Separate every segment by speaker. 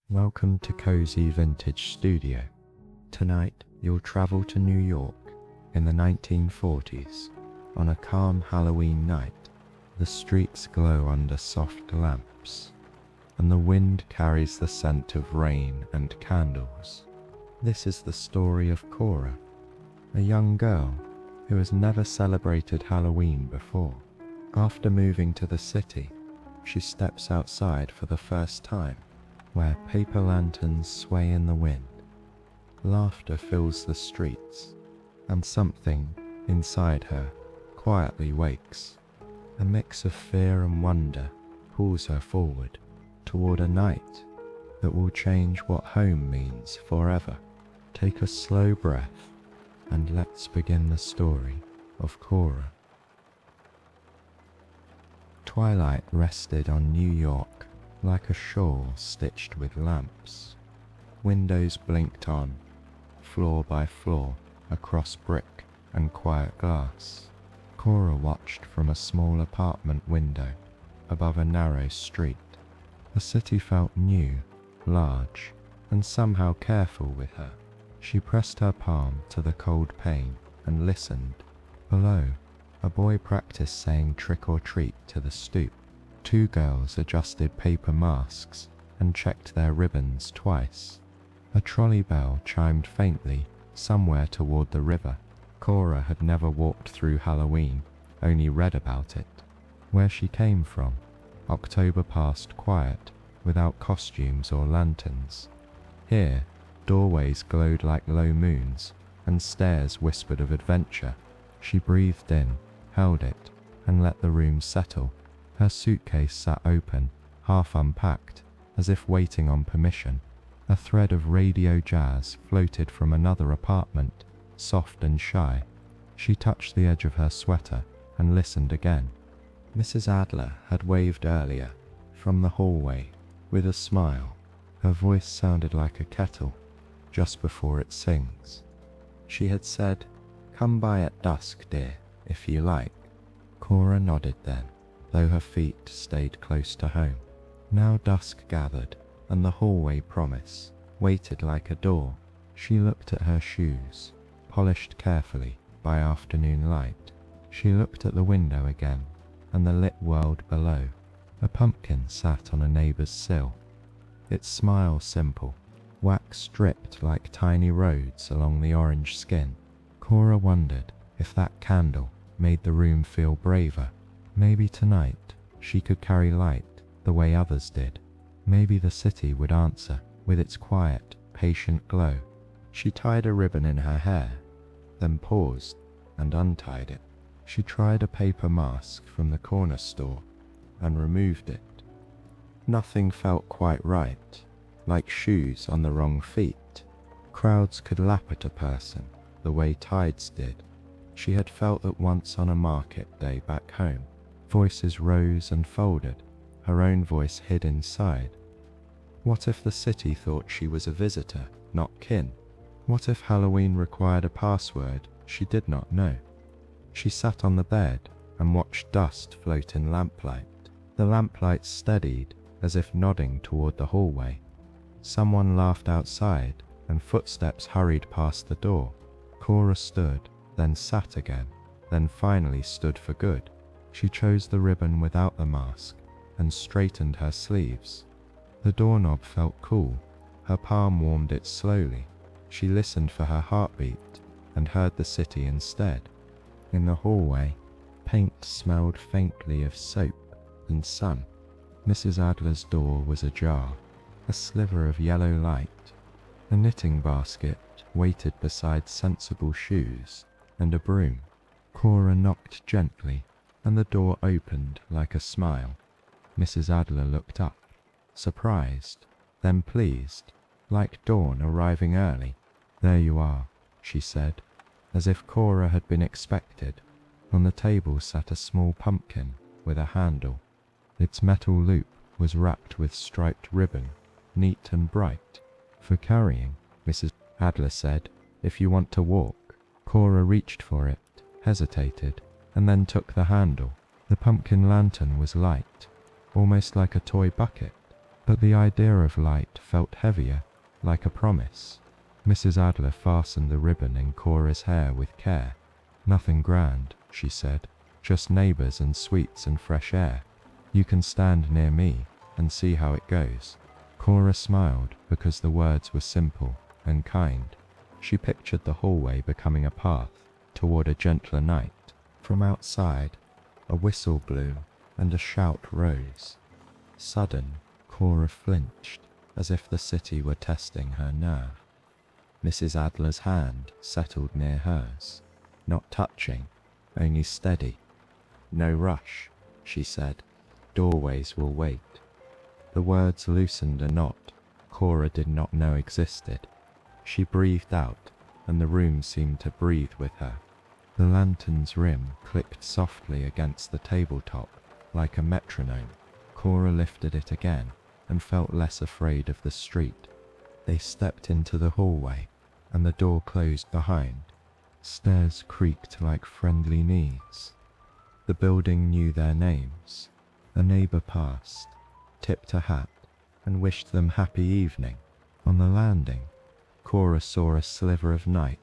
Speaker 1: Welcome to Cozy Vintage Studio. Tonight you'll travel to New York in the 1940s. On a calm Halloween night, the streets glow under soft lamps, and the wind carries the scent of rain and candles. This is the story of Cora, a young girl who has never celebrated Halloween before. After moving to the city, she steps outside for the first time, where paper lanterns sway in the wind. Laughter fills the streets, and something inside her quietly wakes. A mix of fear and wonder pulls her forward toward a night that will change what home means forever. Take a slow breath and let's begin the story of Cora. Twilight rested on New York like a shawl stitched with lamps. Windows blinked on, floor by floor, across brick and quiet glass. Cora watched from a small apartment window above a narrow street. The city felt new, large, and somehow careful with her. She pressed her palm to the cold pane and listened. Below, a boy practiced saying trick or treat to the stoop. Two girls adjusted paper masks and checked their ribbons twice. A trolley bell chimed faintly somewhere toward the river. Cora had never walked through Halloween, only read about it. Where she came from, October passed quiet, without costumes or lanterns. Here, doorways glowed like low moons, and stairs whispered of adventure. She breathed in, held it, and let the room settle. Her suitcase sat open, half unpacked, as if waiting on permission. A thread of radio jazz floated from another apartment, soft and shy. She touched the edge of her sweater and listened again. Mrs. Adler had waved earlier, from the hallway, with a smile. Her voice sounded like a kettle, just before it sings. She had said, "Come by at dusk, dear, if you like." Cora nodded then, though her feet stayed close to home. Now dusk gathered, and the hallway promise waited like a door. She looked at her shoes, polished carefully by afternoon light. She looked at the window again, and the lit world below. A pumpkin sat on a neighbor's sill, its smile simple, wax stripped like tiny roads along the orange skin. Cora wondered if that candle made the room feel braver. Maybe tonight she could carry light the way others did. Maybe the city would answer with its quiet, patient glow. She tied a ribbon in her hair, then paused and untied it. She tried a paper mask from the corner store and removed it. Nothing felt quite right, like shoes on the wrong feet. Crowds could lap at a person the way tides did. She had felt that once on a market day back home. Voices rose and folded, her own voice hid inside. What if the city thought she was a visitor, not kin? What if Halloween required a password she did not know? She sat on the bed and watched dust float in lamplight. The lamplight steadied, as if nodding toward the hallway. Someone laughed outside, and footsteps hurried past the door. Cora stood, then sat again, then finally stood for good. She chose the ribbon without the mask and straightened her sleeves. The doorknob felt cool. Her palm warmed it slowly. She listened for her heartbeat and heard the city instead. In the hallway, paint smelled faintly of soap and sun. Mrs. Adler's door was ajar, a sliver of yellow light. A knitting basket waited beside sensible shoes and a broom. Cora knocked gently, and the door opened like a smile. Mrs. Adler looked up, surprised, then pleased, like dawn arriving early. "There you are," she said, as if Cora had been expected. On the table sat a small pumpkin with a handle. Its metal loop was wrapped with striped ribbon, neat and bright. "For carrying," Mrs. Adler said, "if you want to walk." Cora reached for it, hesitated, and then took the handle. The pumpkin lantern was light, almost like a toy bucket. But the idea of light felt heavier, like a promise. Mrs. Adler fastened the ribbon in Cora's hair with care. "Nothing grand," she said, "just neighbors and sweets and fresh air. You can stand near me and see how it goes." Cora smiled because the words were simple and kind. She pictured the hallway becoming a path toward a gentler night. From outside, a whistle blew and a shout rose. Sudden, Cora flinched, as if the city were testing her nerve. Mrs. Adler's hand settled near hers, not touching, only steady. "No rush," she said. "Doorways will wait." The words loosened a knot Cora did not know existed. She breathed out, and the room seemed to breathe with her. The lantern's rim clicked softly against the tabletop, like a metronome. Cora lifted it again and felt less afraid of the street. They stepped into the hallway, and the door closed behind. Stairs creaked like friendly knees. The building knew their names. A neighbor passed, tipped a hat, and wished them happy evening. On the landing, Cora saw a sliver of night,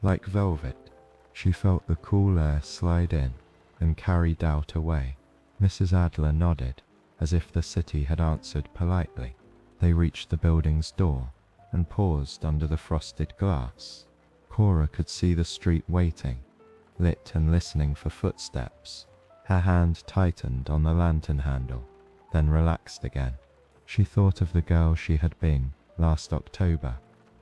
Speaker 1: like velvet. She felt the cool air slide in and carry doubt away. Mrs. Adler nodded, as if the city had answered politely. They reached the building's door and paused under the frosted glass. Cora could see the street waiting, lit and listening for footsteps. Her hand tightened on the lantern handle, then relaxed again. She thought of the girl she had been last October.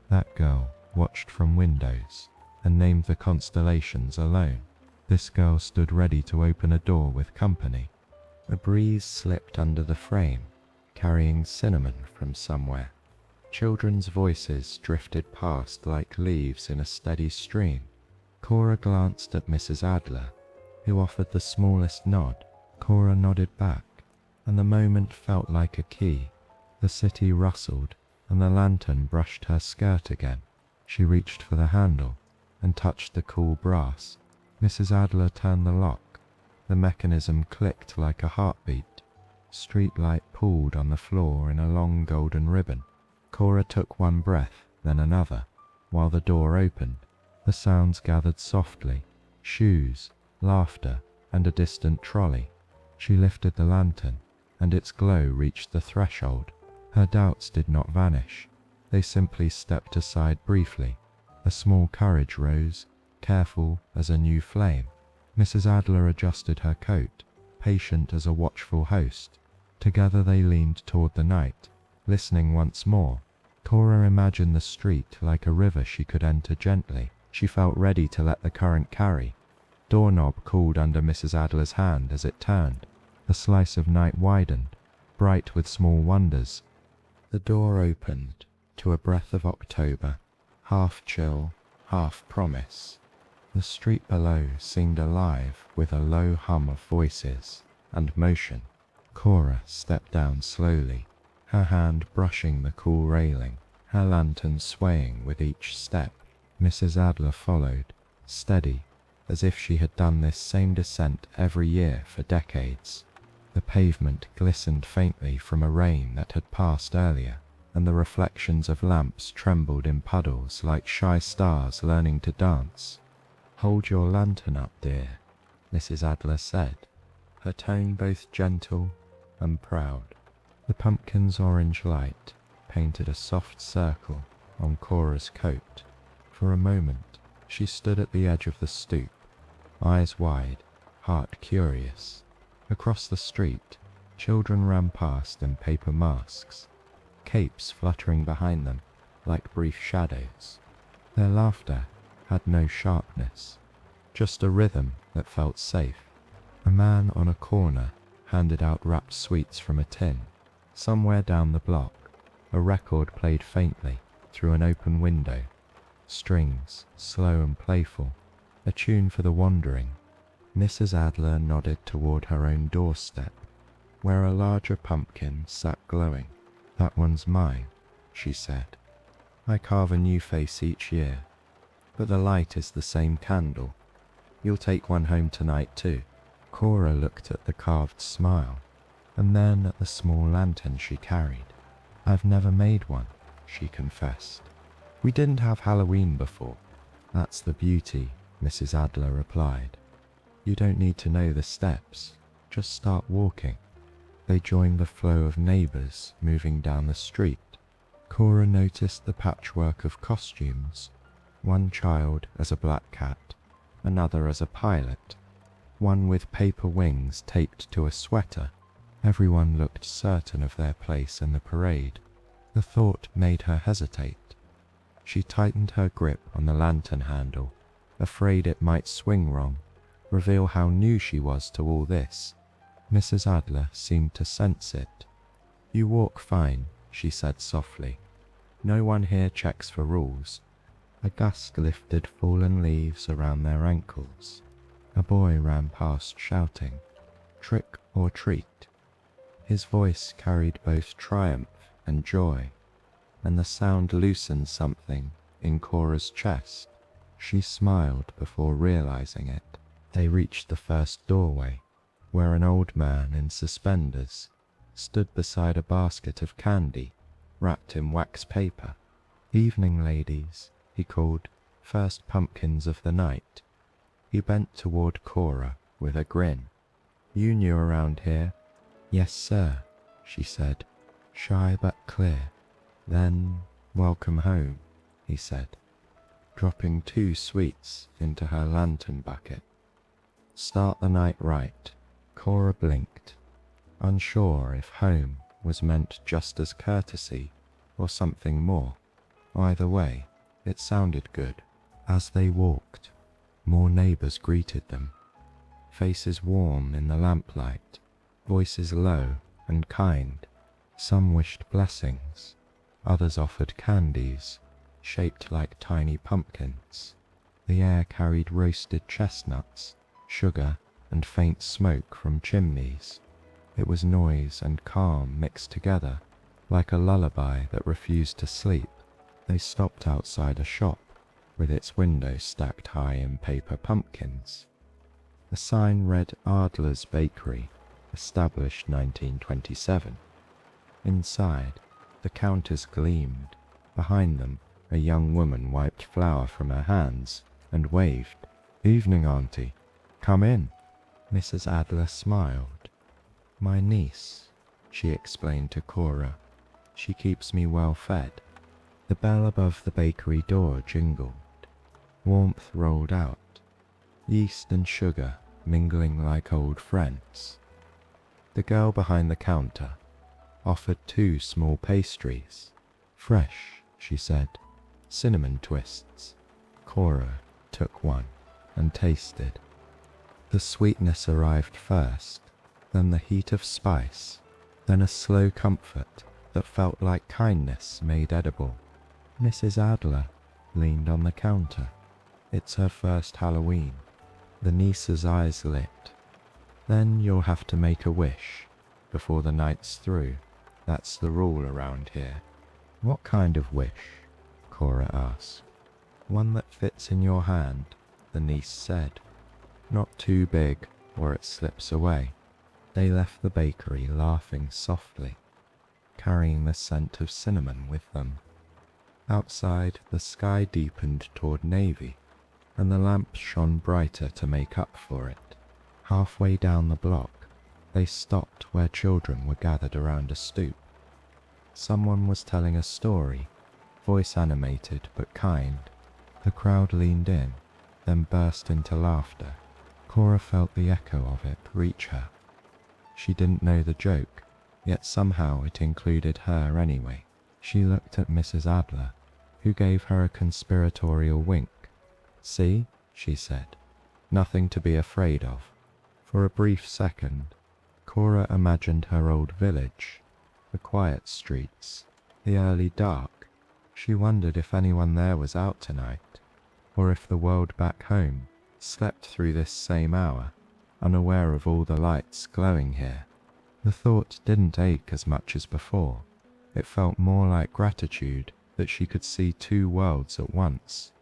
Speaker 1: That girl watched from windows and named the constellations alone. This girl stood ready to open a door with company. A breeze slipped under the frame, carrying cinnamon from somewhere. Children's voices drifted past like leaves in a steady stream. Cora glanced at Mrs. Adler, who offered the smallest nod. Cora nodded back, and the moment felt like a key. The city rustled, and the lantern brushed her skirt again. She reached for the handle and touched the cool brass. Mrs. Adler turned the lock. The mechanism clicked like a heartbeat. Streetlight pooled on the floor in a long golden ribbon. Cora took one breath, then another, while the door opened. The sounds gathered softly: shoes, laughter, and a distant trolley. She lifted the lantern, and its glow reached the threshold. Her doubts did not vanish. They simply stepped aside briefly. A small courage rose, careful as a new flame. Mrs. Adler adjusted her coat, patient as a watchful host. Together they leaned toward the night, listening once more. Cora imagined the street like a river she could enter gently. She felt ready to let the current carry. Doorknob cooled under Mrs. Adler's hand as it turned. The slice of night widened, bright with small wonders. The door opened to a breath of October, half chill, half promise. The street below seemed alive with a low hum of voices and motion. Cora stepped down slowly, her hand brushing the cool railing, her lantern swaying with each step. Mrs. Adler followed, steady, as if she had done this same descent every year for decades. The pavement glistened faintly from a rain that had passed earlier, and the reflections of lamps trembled in puddles like shy stars learning to dance. "Hold your lantern up, dear," Mrs. Adler said, her tone both gentle and proud. The pumpkin's orange light painted a soft circle on Cora's coat. For a moment, she stood at the edge of the stoop, eyes wide, heart curious. Across the street, children ran past in paper masks, capes fluttering behind them like brief shadows. Their laughter had no sharpness, just a rhythm that felt safe. A man on a corner handed out wrapped sweets from a tin. Somewhere down the block, a record played faintly through an open window. Strings, slow and playful, a tune for the wandering. Mrs. Adler nodded toward her own doorstep, where a larger pumpkin sat glowing. "That one's mine," she said. "I carve a new face each year, but the light is the same candle. You'll take one home tonight too." Cora looked at the carved smile, and then at the small lantern she carried. I've never made one, she confessed. We didn't have Halloween before. That's the beauty, Mrs. Adler replied. You don't need to know the steps, just start walking. They joined the flow of neighbours moving down the street. Cora noticed the patchwork of costumes, one child as a black cat, another as a pilot, one with paper wings taped to a sweater. Everyone looked certain of their place in the parade. The thought made her hesitate. She tightened her grip on the lantern handle, afraid it might swing wrong, reveal how new she was to all this. Mrs. Adler seemed to sense it. You walk fine, she said softly. No one here checks for rules. A gust lifted fallen leaves around their ankles. A boy ran past shouting, "Trick or treat." His voice carried both triumph and joy, and the sound loosened something in Cora's chest. She smiled before realizing it. They reached the first doorway, where an old man in suspenders stood beside a basket of candy wrapped in wax paper. "Evening, ladies," he called, "first pumpkins of the night." He bent toward Cora with a grin. "You new around here?" "Yes, sir," she said, shy but clear. "Then, welcome home," he said, dropping 2 sweets into her lantern bucket. Start the night right. Cora blinked, unsure if home was meant just as courtesy or something more. Either way, it sounded good. As they walked, more neighbours greeted them, faces warm in the lamplight, voices low and kind. Some wished blessings, others offered candies, shaped like tiny pumpkins. The air carried roasted chestnuts, sugar, and faint smoke from chimneys. It was noise and calm mixed together, like a lullaby that refused to sleep. They stopped outside a shop, with its windows stacked high in paper pumpkins. The sign read Adler's Bakery, established 1927. Inside, the counters gleamed. Behind them, a young woman wiped flour from her hands and waved. "Evening, Auntie. Come in." Mrs. Adler smiled. "My niece," she explained to Cora. "She keeps me well fed." The bell above the bakery door jingled. Warmth rolled out, yeast and sugar mingling like old friends. The girl behind the counter offered 2 small pastries. "Fresh," she said, "cinnamon twists." Cora took one and tasted. The sweetness arrived first, then the heat of spice, then a slow comfort that felt like kindness made edible. Mrs. Adler leaned on the counter. It's her first Halloween. The niece's eyes lit. "Then you'll have to make a wish before the night's through. That's the rule around here." "What kind of wish?" Cora asked. "One that fits in your hand," the niece said. "Not too big or it slips away." They left the bakery laughing softly, carrying the scent of cinnamon with them. Outside, the sky deepened toward navy, and the lamps shone brighter to make up for it. Halfway down the block, they stopped where children were gathered around a stoop. Someone was telling a story, voice animated but kind. The crowd leaned in, then burst into laughter. Cora felt the echo of it reach her. She didn't know the joke, yet somehow it included her anyway. She looked at Mrs. Adler, who gave her a conspiratorial wink. "See," she said, "nothing to be afraid of." For a brief second, Cora imagined her old village, the quiet streets, the early dark. She wondered if anyone there was out tonight, or if the world back home slept through this same hour, unaware of all the lights glowing here. The thought didn't ache as much as before. It felt more like gratitude that she could see 2 worlds at once.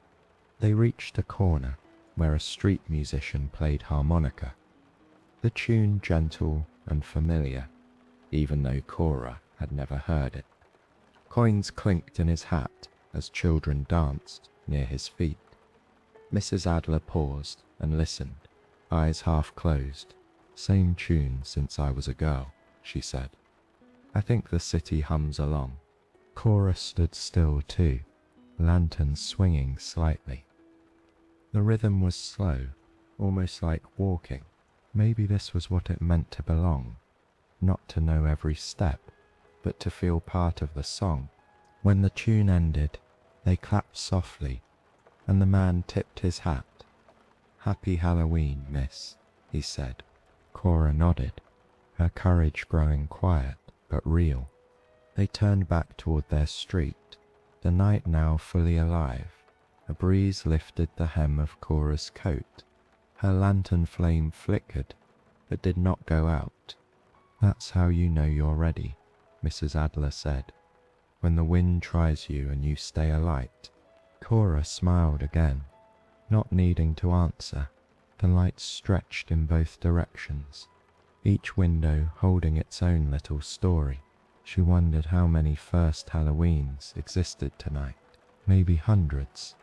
Speaker 1: They reached a corner where a street musician played harmonica, the tune gentle and familiar, even though Cora had never heard it. Coins clinked in his hat as children danced near his feet. Mrs. Adler paused and listened, eyes half closed. Same tune since I was a girl, she said. I think the city hums along. Cora stood still too, lanterns swinging slightly. The rhythm was slow, almost like walking. Maybe this was what it meant to belong, not to know every step, but to feel part of the song. When the tune ended, they clapped softly, and the man tipped his hat. "Happy Halloween, miss," he said. Cora nodded, her courage growing quiet but real. They turned back toward their street, the night now fully alive. A breeze lifted the hem of Cora's coat. Her lantern flame flickered, but did not go out. "That's how you know you're ready," Mrs. Adler said, "when the wind tries you and you stay alight." Cora smiled again, not needing to answer. The lights stretched in both directions, each window holding its own little story. She wondered how many first Halloweens existed tonight. Maybe hundreds.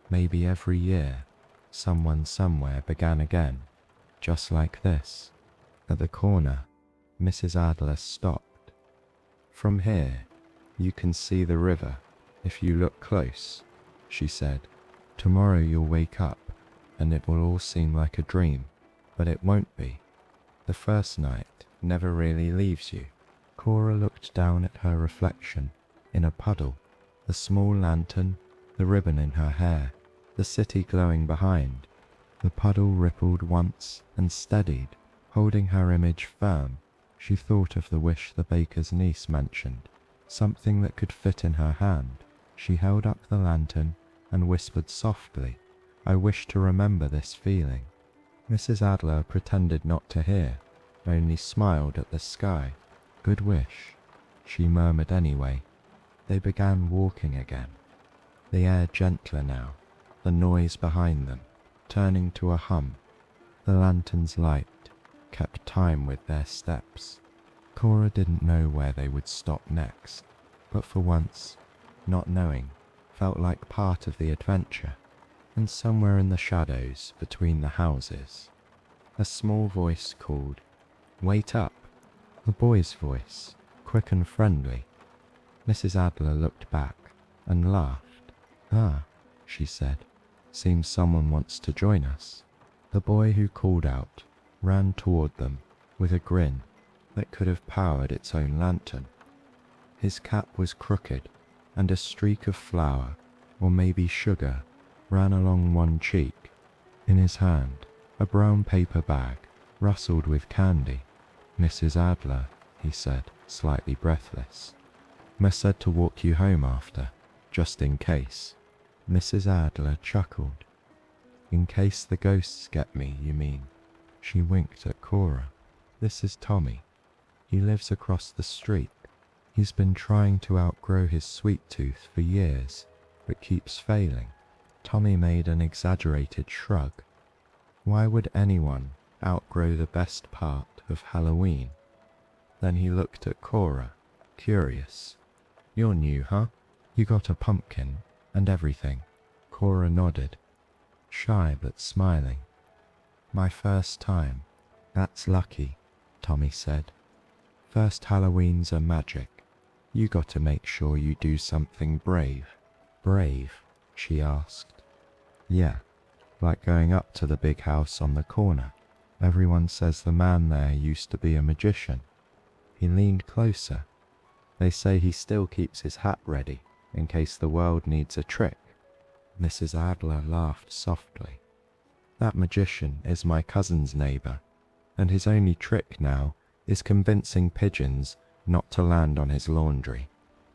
Speaker 1: Maybe every year, someone somewhere began again, just like this. At the corner, Mrs. Adler stopped. "From here, you can see the river if you look close," she said. "Tomorrow you'll wake up and it will all seem like a dream, but it won't be. The first night never really leaves you." Cora looked down at her reflection in a puddle, the small lantern, the ribbon in her hair, the city glowing behind. The puddle rippled once and steadied, holding her image firm. She thought of the wish the baker's niece mentioned, something that could fit in her hand. She held up the lantern and whispered softly, "I wish to remember this feeling." Mrs. Adler pretended not to hear, only smiled at the sky. "Good wish," she murmured anyway. They began walking again, the air gentler now, the noise behind them turning to a hum. The lantern's light kept time with their steps. Cora didn't know where they would stop next, but for once, not knowing felt like part of the adventure. And somewhere in the shadows between the houses, a small voice called, "Wait up!" A boy's voice, quick and friendly. Mrs. Adler looked back and laughed. "Ah," she said, "seems someone wants to join us." The boy who called out ran toward them with a grin that could have powered its own lantern. His cap was crooked, and a streak of flour, or maybe sugar, ran along one cheek. In his hand, a brown paper bag rustled with candy. "Mrs. Adler," he said, slightly breathless. "Ma said to walk you home after, just in case." Mrs. Adler chuckled. "In case the ghosts get me, you mean?" She winked at Cora. "This is Tommy. He lives across the street. He's been trying to outgrow his sweet tooth for years, but keeps failing." Tommy made an exaggerated shrug. Why would anyone outgrow the best part of Halloween? Then he looked at Cora, curious. "You're new, huh? You got a pumpkin and everything." Cora nodded, shy but smiling. "My first time." "That's lucky," Tommy said. "First Halloweens are magic. You got to make sure you do something brave." "Brave?" she asked. "Yeah, like going up to the big house on the corner. Everyone says the man there used to be a magician." He leaned closer. "They say he still keeps his hat ready in case the world needs a trick." Mrs. Adler laughed softly. "That magician is my cousin's neighbor, and his only trick now is convincing pigeons not to land on his laundry.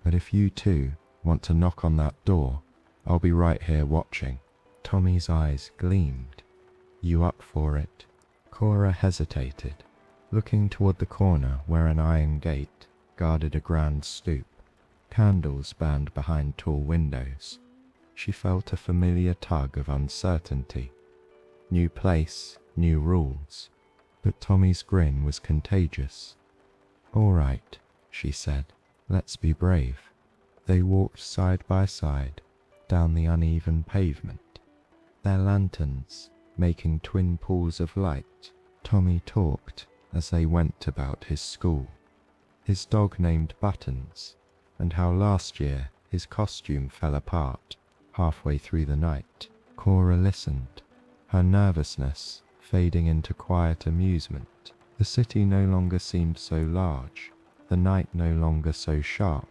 Speaker 1: But if you two want to knock on that door, I'll be right here watching." Tommy's eyes gleamed. "You up for it?" Cora hesitated, looking toward the corner where an iron gate guarded a grand stoop. Candles burned behind tall windows. She felt a familiar tug of uncertainty. New place, new rules. But Tommy's grin was contagious. "All right," she said. "Let's be brave." They walked side by side down the uneven pavement, their lanterns making twin pools of light. Tommy talked as they went about his school, his dog named Buttons, and how last year his costume fell apart halfway through the night. Cora listened, her nervousness fading into quiet amusement. The city no longer seemed so large, the night no longer so sharp.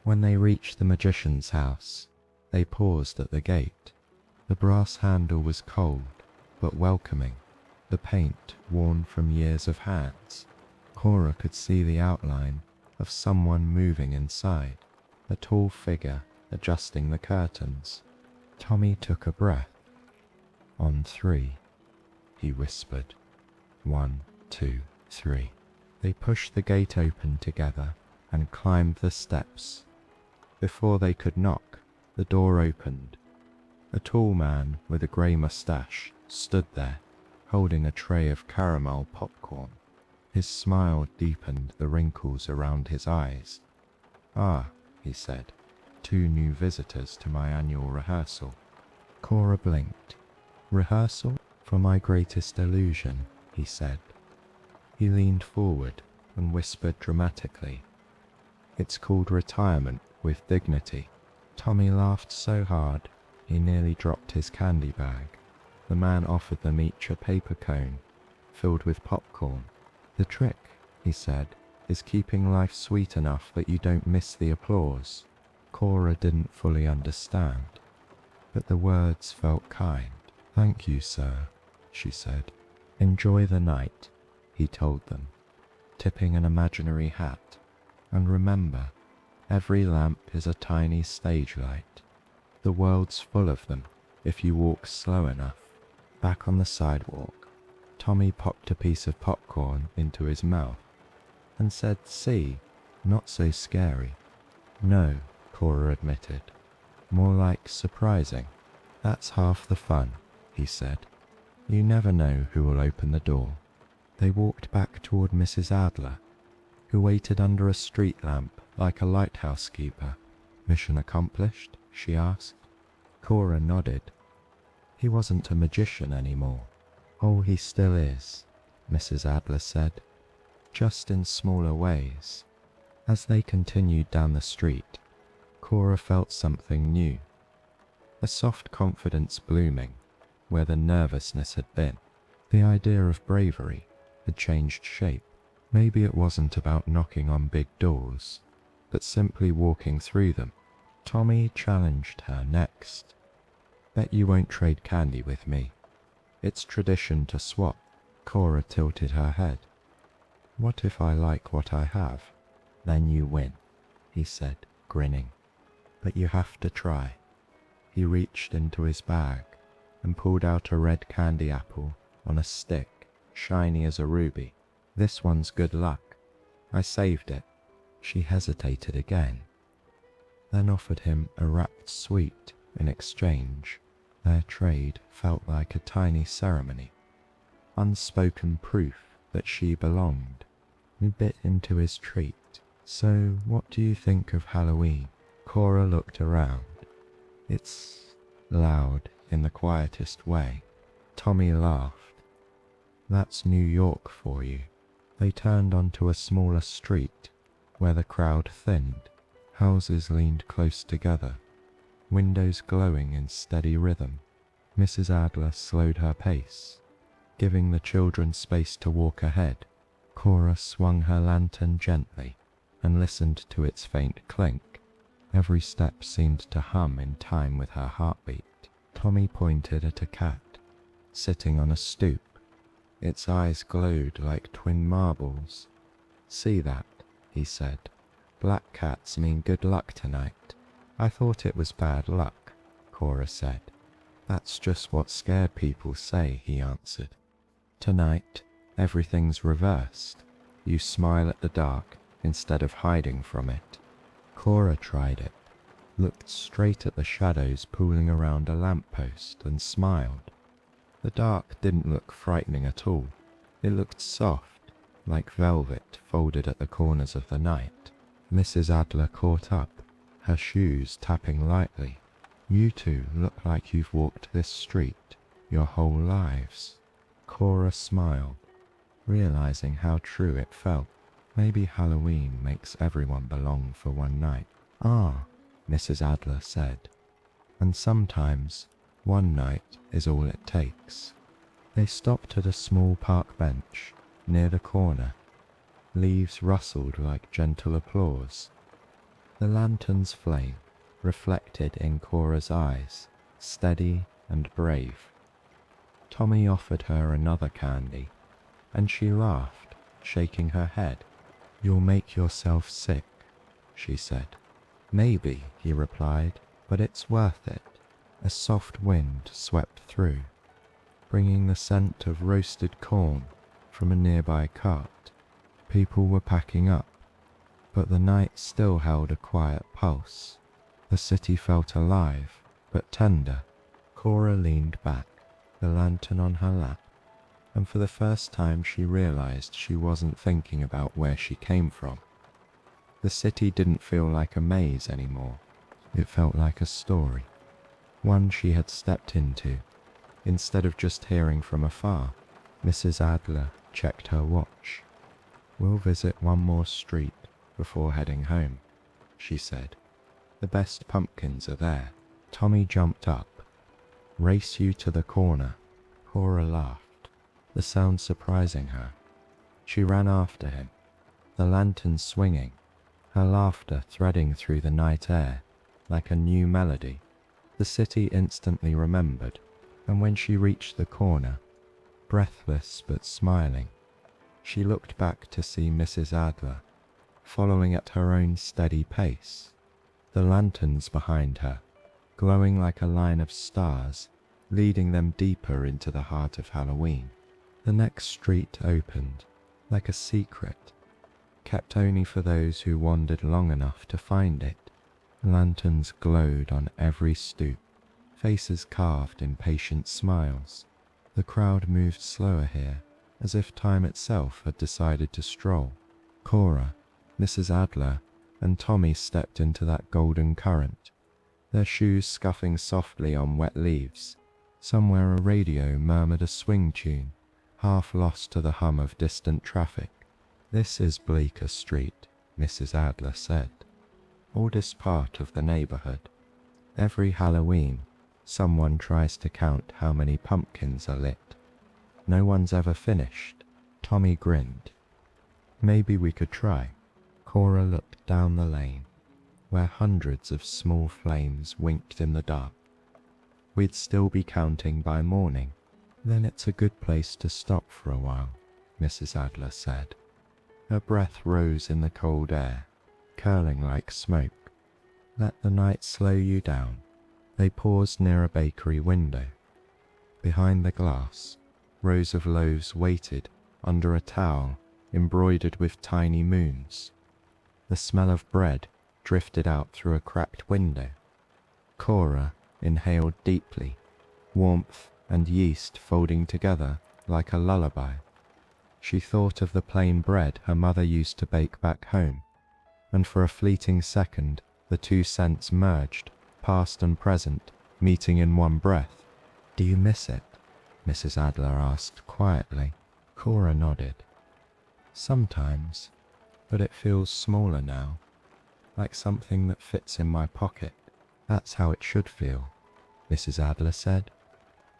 Speaker 1: When they reached the magician's house, they paused at the gate. The brass handle was cold, but welcoming, the paint worn from years of hands. Cora could see the outline of someone moving inside, a tall figure adjusting the curtains. Tommy took a breath. "On 3, he whispered. 1, 2, 3. They pushed the gate open together and climbed the steps. Before they could knock, the door opened. A tall man with a grey moustache stood there, holding a tray of caramel popcorn. His smile deepened the wrinkles around his eyes. "Ah," he said, "2 new visitors to my annual rehearsal." Cora blinked. "Rehearsal for my greatest illusion," he said. He leaned forward and whispered dramatically, "It's called retirement with dignity." Tommy laughed so hard he nearly dropped his candy bag. The man offered them each a paper cone filled with popcorn. "The trick," he said, "is keeping life sweet enough that you don't miss the applause." Cora didn't fully understand, but the words felt kind. "Thank you, sir," she said. "Enjoy the night," he told them, tipping an imaginary hat. "And remember, every lamp is a tiny stage light. The world's full of them if you walk slow enough." Back on the sidewalk, Tommy popped a piece of popcorn into his mouth and said, "See, not so scary." "No," Cora admitted, "more like surprising." "That's half the fun," he said. "You never know who will open the door." They walked back toward Mrs. Adler, who waited under a street lamp like a lighthouse keeper. "Mission accomplished?" she asked. Cora nodded. He wasn't a magician anymore. "Oh, he still is," Mrs. Adler said, "just in smaller ways." As they continued down the street, Cora felt something new, a soft confidence blooming where the nervousness had been. The idea of bravery had changed shape. Maybe it wasn't about knocking on big doors, but simply walking through them. Tommy challenged her next. "Bet you won't trade candy with me. It's tradition to swap." Cora tilted her head. "What if I like what I have?" "Then you win," he said, grinning. "But you have to try." He reached into his bag and pulled out a red candy apple on a stick, shiny as a ruby. "This one's good luck. I saved it." She hesitated again, then offered him a wrapped sweet in exchange. Their trade felt like a tiny ceremony, unspoken proof that she belonged. He bit into his treat. "So, what do you think of Halloween?" Cora looked around. "It's loud in the quietest way." Tommy laughed. "That's New York for you." They turned onto a smaller street where the crowd thinned. Houses leaned close together, windows glowing in steady rhythm. Mrs. Adler slowed her pace, giving the children space to walk ahead. Cora swung her lantern gently and listened to its faint clink. Every step seemed to hum in time with her heartbeat. Tommy pointed at a cat, sitting on a stoop. Its eyes glowed like twin marbles. "See that?" he said. "Black cats mean good luck tonight." "I thought it was bad luck," Cora said. "That's just what scared people say," he answered. "Tonight, everything's reversed. You smile at the dark instead of hiding from it." Cora tried it, looked straight at the shadows pooling around a lamppost and smiled. The dark didn't look frightening at all. It looked soft, like velvet folded at the corners of the night. Mrs. Adler caught up. her shoes tapping lightly. "You two look like you've walked this street your whole lives." Cora smiled, realizing how true it felt. Maybe Halloween makes everyone belong for one night. "Ah," Mrs. Adler said, "and sometimes one night is all it takes." They stopped at a small park bench near the corner. Leaves rustled like gentle applause. The lantern's flame reflected in Cora's eyes, steady and brave. Tommy offered her another candy, and she laughed, shaking her head. "You'll make yourself sick," she said. "Maybe," he replied, "but it's worth it." A soft wind swept through, bringing the scent of roasted corn from a nearby cart. People were packing up, but the night still held a quiet pulse. The city felt alive, but tender. Cora leaned back, the lantern on her lap, and for the first time she realized she wasn't thinking about where she came from. The city didn't feel like a maze anymore. It felt like a story, one she had stepped into, instead of just hearing from afar. Mrs. Adler checked her watch. "We'll visit one more street before heading home," she said. "The best pumpkins are there." Tommy jumped up. "Race you to the corner." Cora laughed, the sound surprising her. She ran after him, the lantern swinging, her laughter threading through the night air like a new melody. The city instantly remembered, and when she reached the corner, breathless but smiling, she looked back to see Mrs. Adler, following at her own steady pace. The lanterns behind her, glowing like a line of stars, leading them deeper into the heart of Halloween. The next street opened, like a secret, kept only for those who wandered long enough to find it. Lanterns glowed on every stoop, faces carved in patient smiles. The crowd moved slower here, as if time itself had decided to stroll. Cora, Mrs. Adler, and Tommy stepped into that golden current, their shoes scuffing softly on wet leaves. Somewhere a radio murmured a swing tune, half lost to the hum of distant traffic. "This is Bleecker Street," Mrs. Adler said. "Oldest part of the neighborhood. Every Halloween, someone tries to count how many pumpkins are lit. No one's ever finished." Tommy grinned. "Maybe we could try." Cora looked down the lane, where hundreds of small flames winked in the dark. "We'd still be counting by morning." "Then it's a good place to stop for a while," Mrs. Adler said. Her breath rose in the cold air, curling like smoke. "Let the night slow you down." They paused near a bakery window. Behind the glass, rows of loaves waited under a towel embroidered with tiny moons. The smell of bread drifted out through a cracked window. Cora inhaled deeply, warmth and yeast folding together like a lullaby. She thought of the plain bread her mother used to bake back home, and for a fleeting second the two scents merged, past and present, meeting in one breath. "Do you miss it?" Mrs. Adler asked quietly. Cora nodded. "Sometimes, but it feels smaller now, like something that fits in my pocket." "That's how it should feel," Mrs. Adler said.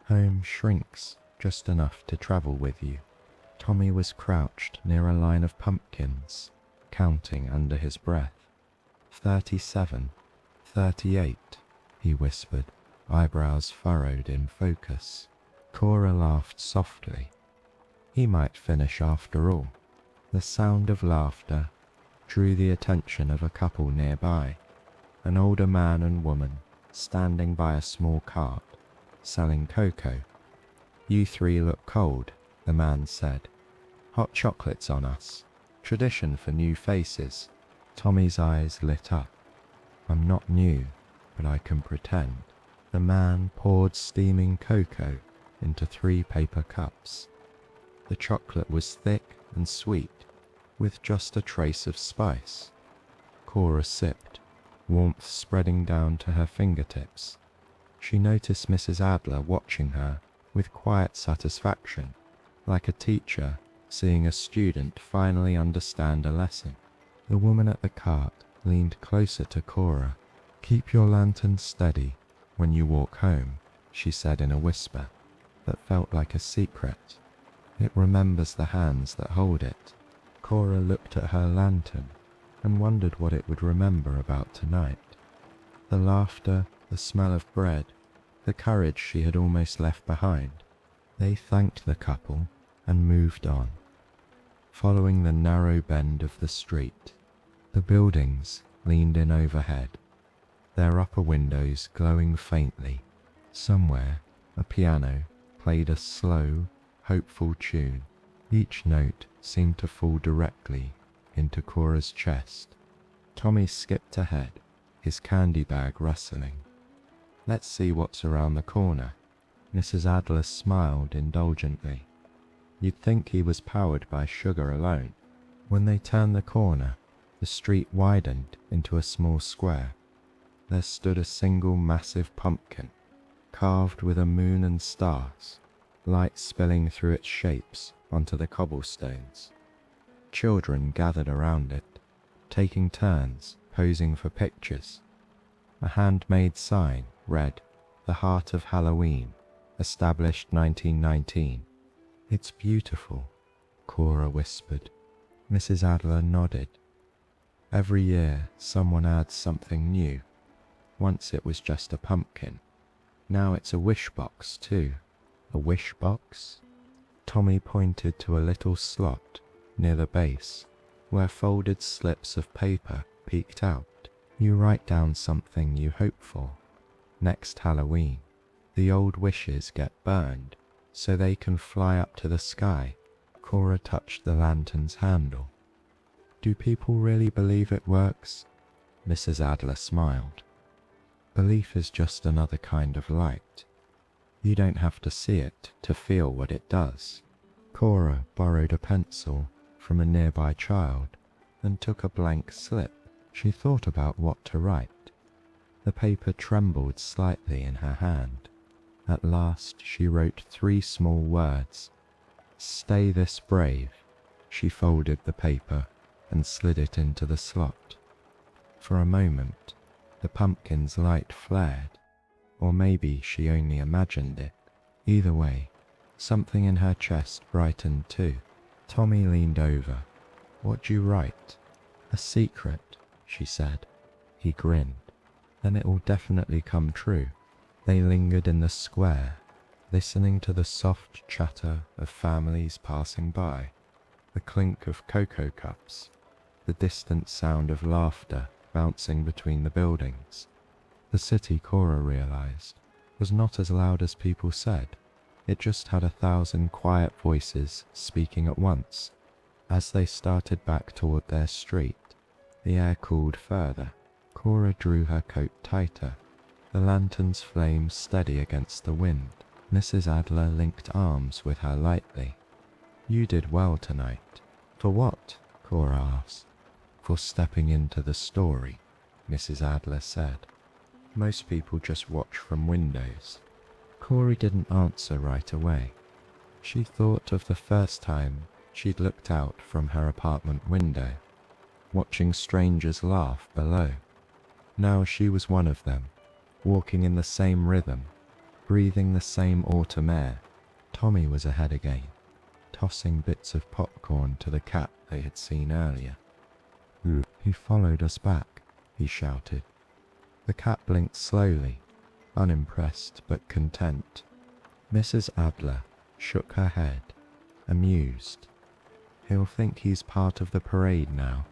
Speaker 1: "Home shrinks just enough to travel with you." Tommy was crouched near a line of pumpkins, counting under his breath. 37, 38, he whispered, eyebrows furrowed in focus. Cora laughed softly. He might finish after all. The sound of laughter drew the attention of a couple nearby, an older man and woman standing by a small cart, selling cocoa. "You three look cold," the man said. "Hot chocolates on us. Tradition for new faces." Tommy's eyes lit up. "I'm not new, but I can pretend." The man poured steaming cocoa into 3 paper cups. The chocolate was thick and sweet, with just a trace of spice. Cora sipped, warmth spreading down to her fingertips. She noticed Mrs. Adler watching her with quiet satisfaction, like a teacher seeing a student finally understand a lesson. The woman at the cart leaned closer to Cora. "Keep your lantern steady when you walk home," she said in a whisper that felt like a secret. "It remembers the hands that hold it." Cora looked at her lantern and wondered what it would remember about tonight. The laughter, the smell of bread, the courage she had almost left behind. They thanked the couple and moved on, following the narrow bend of the street. The buildings leaned in overhead, their upper windows glowing faintly. Somewhere, a piano played a slow, hopeful tune. Each note seemed to fall directly into Cora's chest. Tommy skipped ahead, his candy bag rustling. "Let's see what's around the corner." Mrs. Adler smiled indulgently. You'd think he was powered by sugar alone. When they turned the corner, the street widened into a small square. There stood a single massive pumpkin, carved with a moon and stars, light spilling through its shapes onto the cobblestones. Children gathered around it, taking turns posing for pictures. A handmade sign read, "The Heart of Halloween, established 1919. "It's beautiful," Cora whispered. Mrs. Adler nodded. Every year someone adds something new. Once it was just a pumpkin. Now it's a wish box too. A wish box? Tommy pointed to a little slot near the base where folded slips of paper peeked out. You write down something you hope for. Next Halloween, the old wishes get burned so they can fly up to the sky. Cora touched the lantern's handle. "Do people really believe it works?" Mrs. Adler smiled. "Belief is just another kind of light. You don't have to see it to feel what it does." Cora borrowed a pencil from a nearby child and took a blank slip. She thought about what to write. The paper trembled slightly in her hand. At last she wrote 3 small words. "Stay this brave." She folded the paper and slid it into the slot. For a moment, the pumpkin's light flared, or maybe she only imagined it. Either way, something in her chest brightened too. Tommy leaned over. "What'd you write?" "A secret," she said. He grinned. "Then it will definitely come true." They lingered in the square, listening to the soft chatter of families passing by, the clink of cocoa cups, the distant sound of laughter bouncing between the buildings. The city, Cora realized, was not as loud as people said. It just had 1,000 quiet voices speaking at once. As they started back toward their street, the air cooled further. Cora drew her coat tighter, the lantern's flame steady against the wind. Mrs. Adler linked arms with her lightly. "You did well tonight." "For what?" Cora asked. "For stepping into the story," Mrs. Adler said. "Most people just watch from windows." Cora didn't answer right away. She thought of the first time she'd looked out from her apartment window, watching strangers laugh below. Now she was one of them, walking in the same rhythm, breathing the same autumn air. Tommy was ahead again, tossing bits of popcorn to the cat they had seen earlier. "He followed us back," he shouted. The cat blinked slowly, unimpressed but content. Mrs. Adler shook her head, amused. "He'll think he's part of the parade now."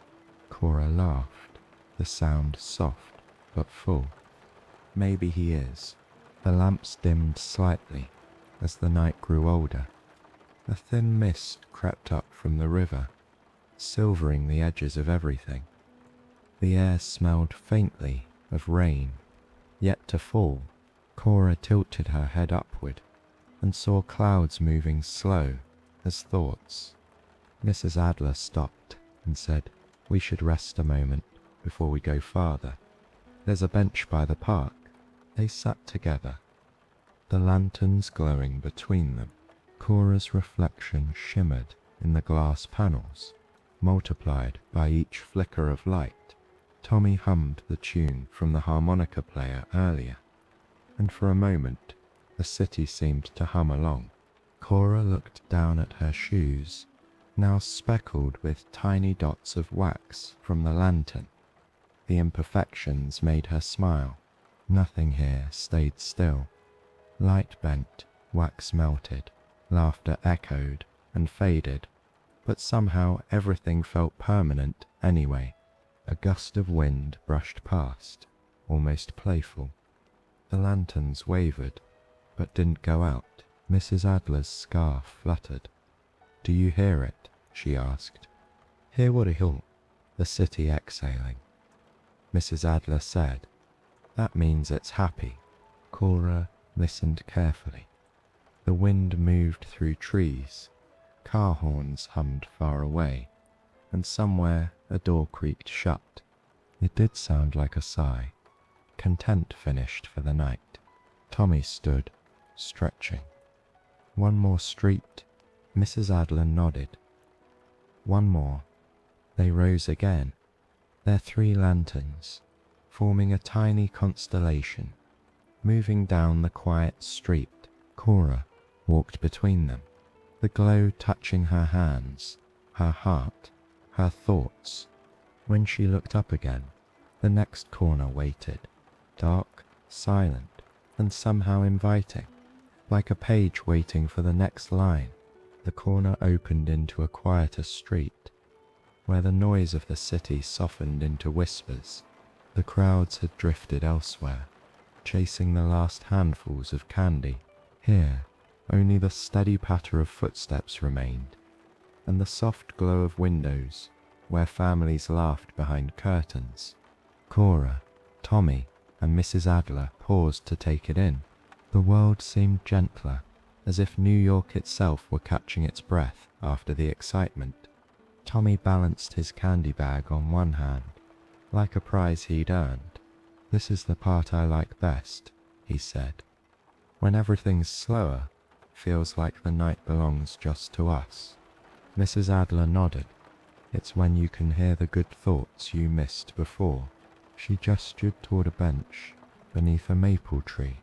Speaker 1: Cora laughed, the sound soft but full. "Maybe he is." The lamps dimmed slightly as the night grew older. A thin mist crept up from the river, silvering the edges of everything. The air smelled faintly of rain, yet to fall. Cora tilted her head upward and saw clouds moving slow as thoughts. Mrs. Adler stopped and said, "We should rest a moment before we go farther." There's a bench by the park. They sat together, the lanterns glowing between them. Cora's reflection shimmered in the glass panels, multiplied by each flicker of light. Tommy hummed the tune from the harmonica player earlier, and for a moment the city seemed to hum along. Cora looked down at her shoes, now speckled with tiny dots of wax from the lantern. The imperfections made her smile. Nothing here stayed still. Light bent, wax melted, laughter echoed and faded, but somehow everything felt permanent anyway. A gust of wind brushed past, almost playful. The lanterns wavered, but didn't go out. Mrs. Adler's scarf fluttered. "Do you hear it?" she asked. "Hear what a hill?" "The city exhaling," Mrs. Adler said. "That means it's happy." Cora listened carefully. The wind moved through trees, car horns hummed far away, and somewhere a door creaked shut. It did sound like a sigh, content finished for the night. Tommy stood, stretching. "One more street," Mrs. Adler nodded. "One more." They rose again, their 3 lanterns forming a tiny constellation, moving down the quiet street. Cora walked between them, the glow touching her hands, her heart, her thoughts. When she looked up again, the next corner waited, dark, silent, and somehow inviting, like a page waiting for the next line. The corner opened into a quieter street, where the noise of the city softened into whispers. The crowds had drifted elsewhere, chasing the last handfuls of candy. Here, only the steady patter of footsteps remained, and the soft glow of windows where families laughed behind curtains. Cora, Tommy, and Mrs. Adler paused to take it in. The world seemed gentler, as if New York itself were catching its breath after the excitement. Tommy balanced his candy bag on one hand, like a prize he'd earned. "This is the part I like best," he said. "When everything's slower, feels like the night belongs just to us." Mrs. Adler nodded. "It's when you can hear the good thoughts you missed before." She gestured toward a bench beneath a maple tree,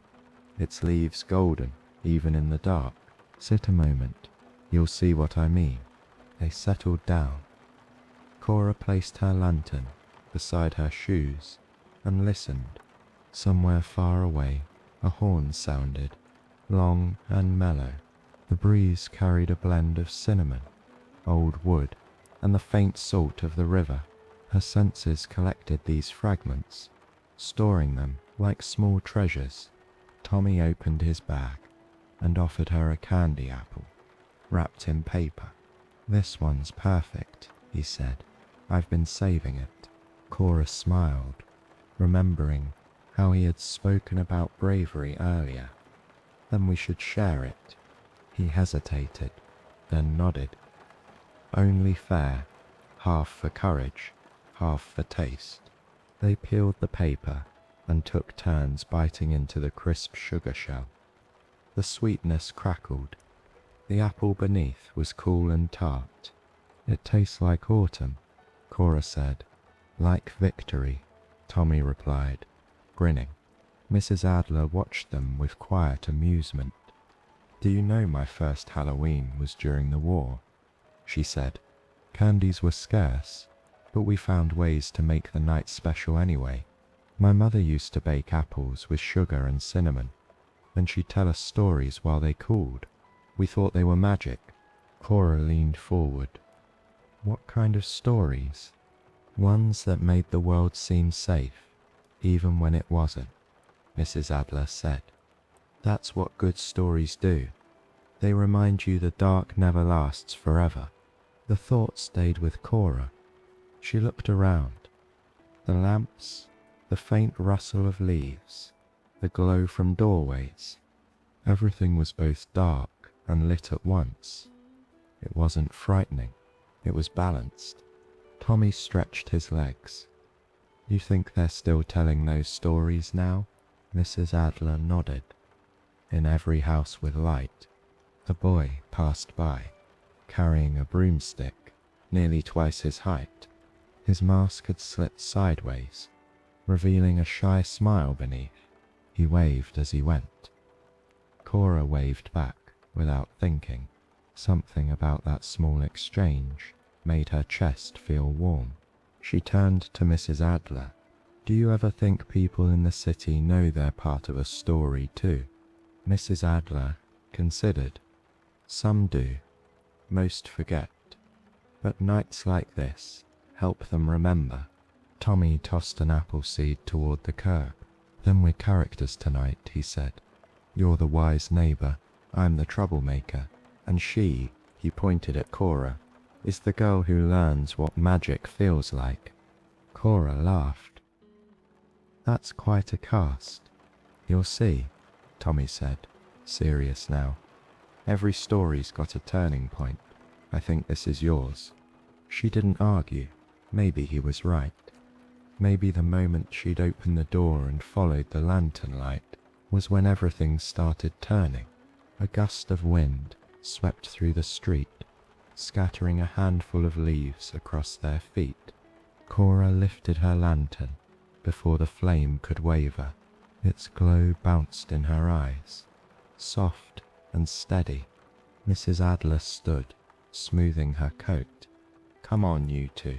Speaker 1: its leaves golden even in the dark. "Sit a moment, you'll see what I mean." They settled down. Cora placed her lantern beside her shoes and listened. Somewhere far away, a horn sounded, long and mellow. The breeze carried a blend of cinnamon, old wood, and the faint salt of the river. Her senses collected these fragments, storing them like small treasures. Tommy opened his bag and offered her a candy apple, wrapped in paper. "This one's perfect," he said. "I've been saving it." Cora smiled, remembering how he had spoken about bravery earlier. "Then we should share it." He hesitated, then nodded. "Only fair, half for courage, half for taste." They peeled the paper and took turns biting into the crisp sugar shell. The sweetness crackled. The apple beneath was cool and tart. "It tastes like autumn," Cora said. "Like victory," Tommy replied, grinning. Mrs. Adler watched them with quiet amusement. "Do you know my first Halloween was during the war?" she said. "Candies were scarce, but we found ways to make the night special anyway. My mother used to bake apples with sugar and cinnamon, and she'd tell us stories while they cooled. We thought they were magic." Cora leaned forward. "What kind of stories?" "Ones that made the world seem safe, even when it wasn't," Mrs. Adler said. "That's what good stories do. They remind you the dark never lasts forever." The thought stayed with Cora. She looked around. The lamps, the faint rustle of leaves, the glow from doorways. Everything was both dark and lit at once. It wasn't frightening. It was balanced. Tommy stretched his legs. You think they're still telling those stories now? Mrs. Adler nodded. In every house with light, a boy passed by, carrying a broomstick, nearly twice his height. His mask had slipped sideways, revealing a shy smile beneath. He waved as he went. Cora waved back without thinking. Something about that small exchange made her chest feel warm. She turned to Mrs. Adler. Do you ever think people in the city know they're part of a story too? Mrs. Adler considered. Some do. Most forget. But nights like this help them remember. Tommy tossed an apple seed toward the curb. Then we're characters tonight, he said. You're the wise neighbor, I'm the troublemaker, and she, he pointed at Cora, is the girl who learns what magic feels like. Cora laughed. That's quite a cast. You'll see, Tommy said, serious now. Every story's got a turning point. I think this is yours. She didn't argue. Maybe he was right. Maybe the moment she'd opened the door and followed the lantern light was when everything started turning. A gust of wind swept through the street, scattering a handful of leaves across their feet. Cora lifted her lantern before the flame could waver. Its glow bounced in her eyes, soft and steady. Mrs. Adler stood, smoothing her coat. Come on, you two.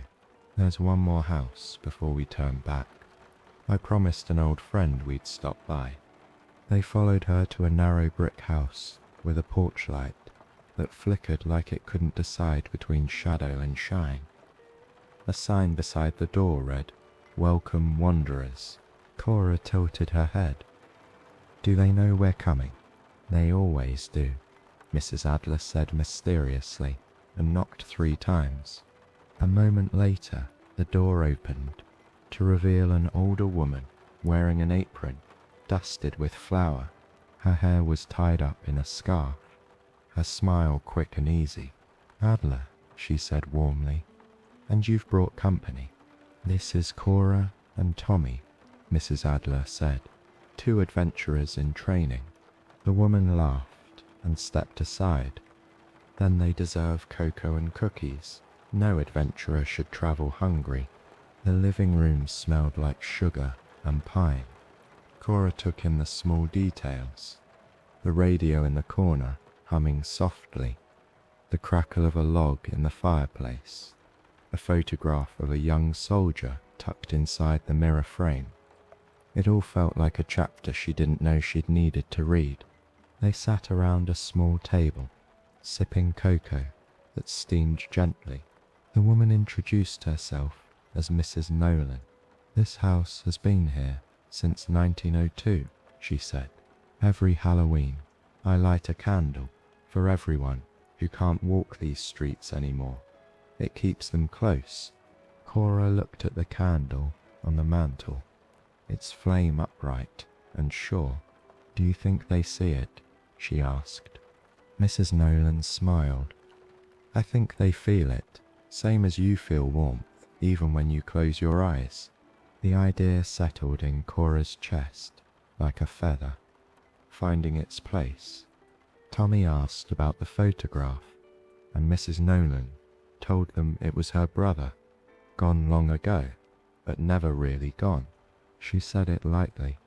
Speaker 1: There's one more house before we turn back. I promised an old friend we'd stop by. They followed her to a narrow brick house with a porch light that flickered like it couldn't decide between shadow and shine. A sign beside the door read, Welcome Wanderers. Cora tilted her head. Do they know we're coming? They always do, Mrs. Adler said mysteriously, and knocked 3 times. A moment later, the door opened to reveal an older woman wearing an apron, dusted with flour. Her hair was tied up in a scarf, her smile quick and easy. Adler, she said warmly, and you've brought company. This is Cora and Tommy, Mrs. Adler said, 2 adventurers in training. The woman laughed and stepped aside. Then they deserve cocoa and cookies. No adventurer should travel hungry. The living room smelled like sugar and pine. Cora took in the small details. The radio in the corner humming softly, the crackle of a log in the fireplace, a photograph of a young soldier tucked inside the mirror frame. It all felt like a chapter she didn't know she'd needed to read. They sat around a small table, sipping cocoa that steamed gently. The woman introduced herself as Mrs. Nolan. This house has been here since 1902, she said. Every Halloween, I light a candle for everyone who can't walk these streets anymore. It keeps them close. Cora looked at the candle on the mantel, its flame upright and sure. Do you think they see it? She asked. Mrs. Nolan smiled. I think they feel it, same as you feel warmth, even when you close your eyes. The idea settled in Cora's chest like a feather, finding its place. Tommy asked about the photograph, and Mrs. Nolan told them it was her brother, gone long ago, but never really gone. She said it lightly,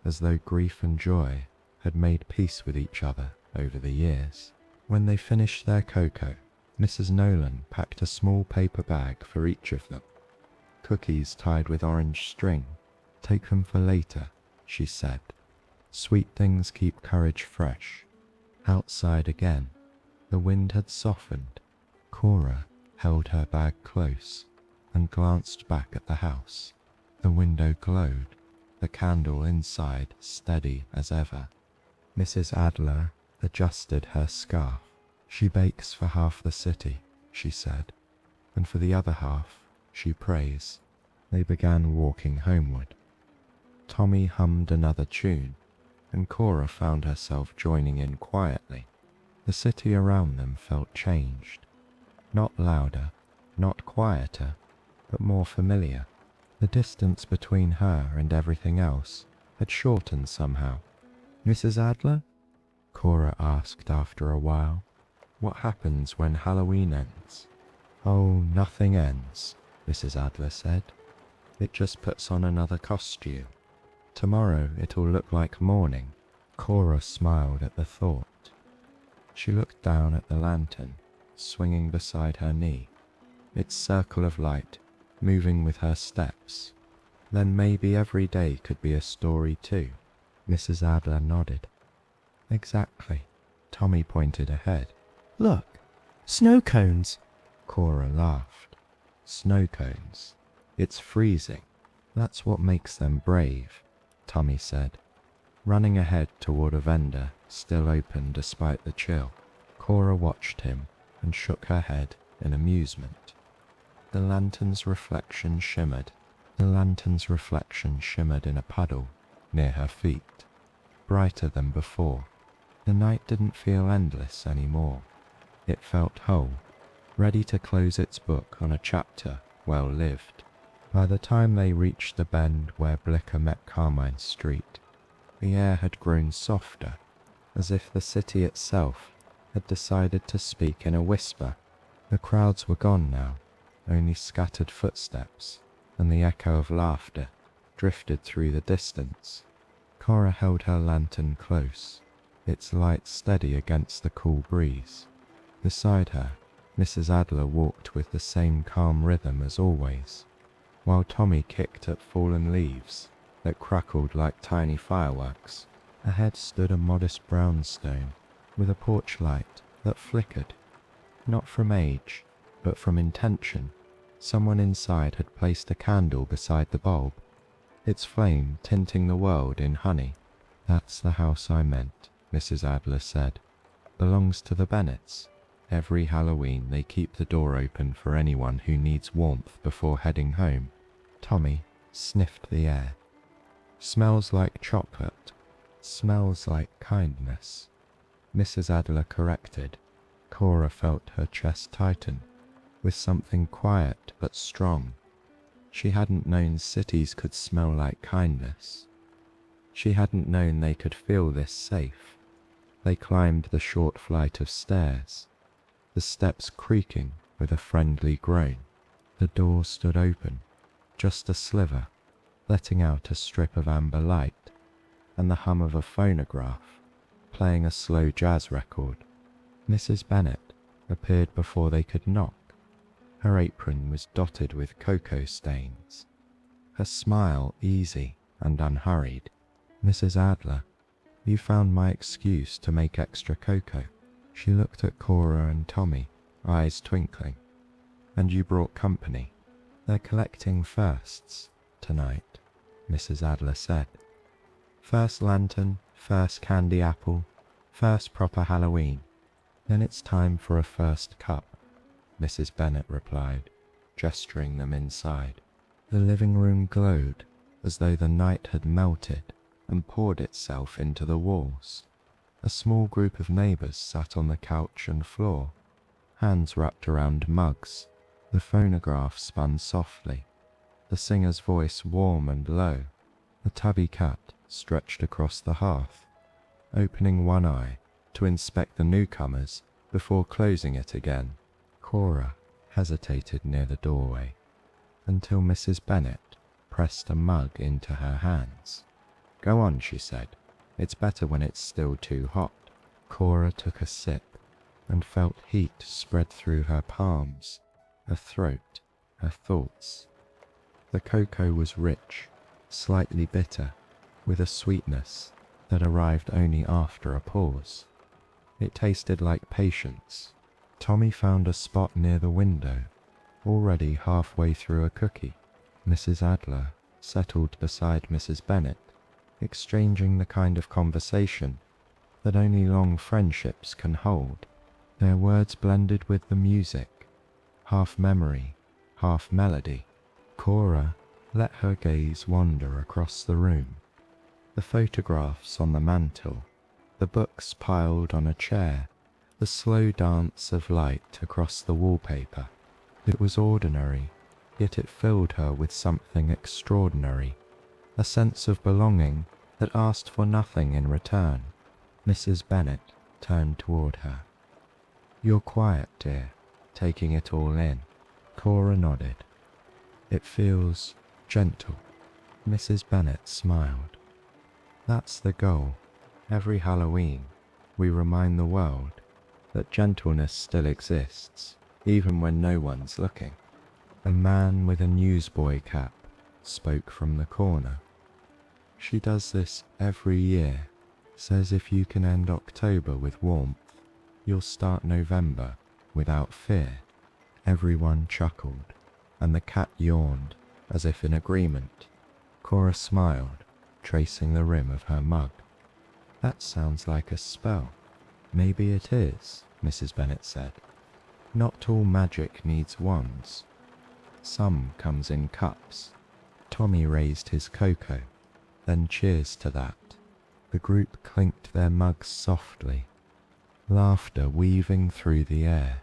Speaker 1: as though grief and joy had made peace with each other over the years. When they finished their cocoa, Mrs. Nolan packed a small paper bag for each of them. Cookies tied with orange string. Take them for later, she said. Sweet things keep courage fresh. Outside again, the wind had softened. Cora held her bag close and glanced back at the house. The window glowed, the candle inside steady as ever. Mrs. Adler adjusted her scarf. She bakes for half the city, she said, and for the other half, she prays. They began walking homeward. Tommy hummed another tune, and Cora found herself joining in quietly. The city around them felt changed. Not louder, not quieter, but more familiar. The distance between her and everything else had shortened somehow. "Mrs. Adler?" Cora asked after a while. "What happens when Halloween ends?" "Oh, nothing ends," Mrs. Adler said. "It just puts on another costume. Tomorrow it'll look like morning." Cora smiled at the thought. She looked down at the lantern, swinging beside her knee, its circle of light moving with her steps. Then maybe every day could be a story too. Mrs. Adler nodded. "Exactly." Tommy pointed ahead. "Look, snow cones!" Cora laughed. "Snow cones. It's freezing. That's what makes them brave," Tommy said, running ahead toward a vendor still open despite the chill. Cora watched him and shook her head in amusement. The lantern's reflection shimmered in a puddle near her feet, brighter than before. The night didn't feel endless anymore. It felt whole, ready to close its book on a chapter well lived. By the time they reached the bend where Blicker met Carmine Street, the air had grown softer, as if the city itself had decided to speak in a whisper. The crowds were gone now, only scattered footsteps and the echo of laughter drifted through the distance. Cora held her lantern close, its light steady against the cool breeze. Beside her, Mrs. Adler walked with the same calm rhythm as always, while Tommy kicked at fallen leaves that crackled like tiny fireworks. Ahead stood a modest brownstone with a porch light that flickered, not from age, but from intention. Someone inside had placed a candle beside the bulb, its flame tinting the world in honey. "That's the house I meant," Mrs. Adler said. "Belongs to the Bennets. Every Halloween they keep the door open for anyone who needs warmth before heading home." Tommy sniffed the air. "Smells like chocolate. Smells like kindness," Mrs. Adler corrected. Cora felt her chest tighten with something quiet but strong. She hadn't known cities could smell like kindness. She hadn't known they could feel this safe. They climbed the short flight of stairs, the steps creaking with a friendly groan. The door stood open, just a sliver, letting out a strip of amber light, and the hum of a phonograph playing a slow jazz record. Mrs. Bennet appeared before they could knock. Her apron was dotted with cocoa stains, her smile easy and unhurried. "Mrs. Adler, you found my excuse to make extra cocoa." She looked at Cora and Tommy, eyes twinkling. "And you brought company." "They're collecting firsts tonight," Mrs. Adler said. "First lantern, first candy apple, first proper Halloween. Then it's time for a first cup," Mrs. Bennet replied, gesturing them inside. The living room glowed as though the night had melted and poured itself into the walls. A small group of neighbors sat on the couch and floor, hands wrapped around mugs. The phonograph spun softly, the singer's voice warm and low. The tabby cat stretched across the hearth, opening one eye to inspect the newcomers before closing it again. Cora hesitated near the doorway until Mrs. Bennet pressed a mug into her hands. "Go on," she said. "It's better when it's still too hot." Cora took a sip and felt heat spread through her palms, her throat, her thoughts. The cocoa was rich, slightly bitter, with a sweetness that arrived only after a pause. It tasted like patience. Tommy found a spot near the window, already halfway through a cookie. Mrs. Adler settled beside Mrs. Bennet, exchanging the kind of conversation that only long friendships can hold. Their words blended with the music, half memory, half melody. Cora let her gaze wander across the room. The photographs on the mantel, the books piled on a chair, the slow dance of light across the wallpaper. It was ordinary, yet it filled her with something extraordinary, a sense of belonging that asked for nothing in return. Mrs. Bennet turned toward her. "You're quiet, dear, taking it all in." Cora nodded. "It feels gentle." Mrs. Bennet smiled. "That's the goal. Every Halloween, we remind the world that gentleness still exists, even when no one's looking." A man with a newsboy cap spoke from the corner. "She does this every year. Says if you can end October with warmth, you'll start November without fear." Everyone chuckled, and the cat yawned as if in agreement. Cora smiled, tracing the rim of her mug. "That sounds like a spell." "Maybe it is," Mrs. Bennet said. "Not all magic needs wands. Some comes in cups." Tommy raised his cocoa, then cheers to that. The group clinked their mugs softly, laughter weaving through the air.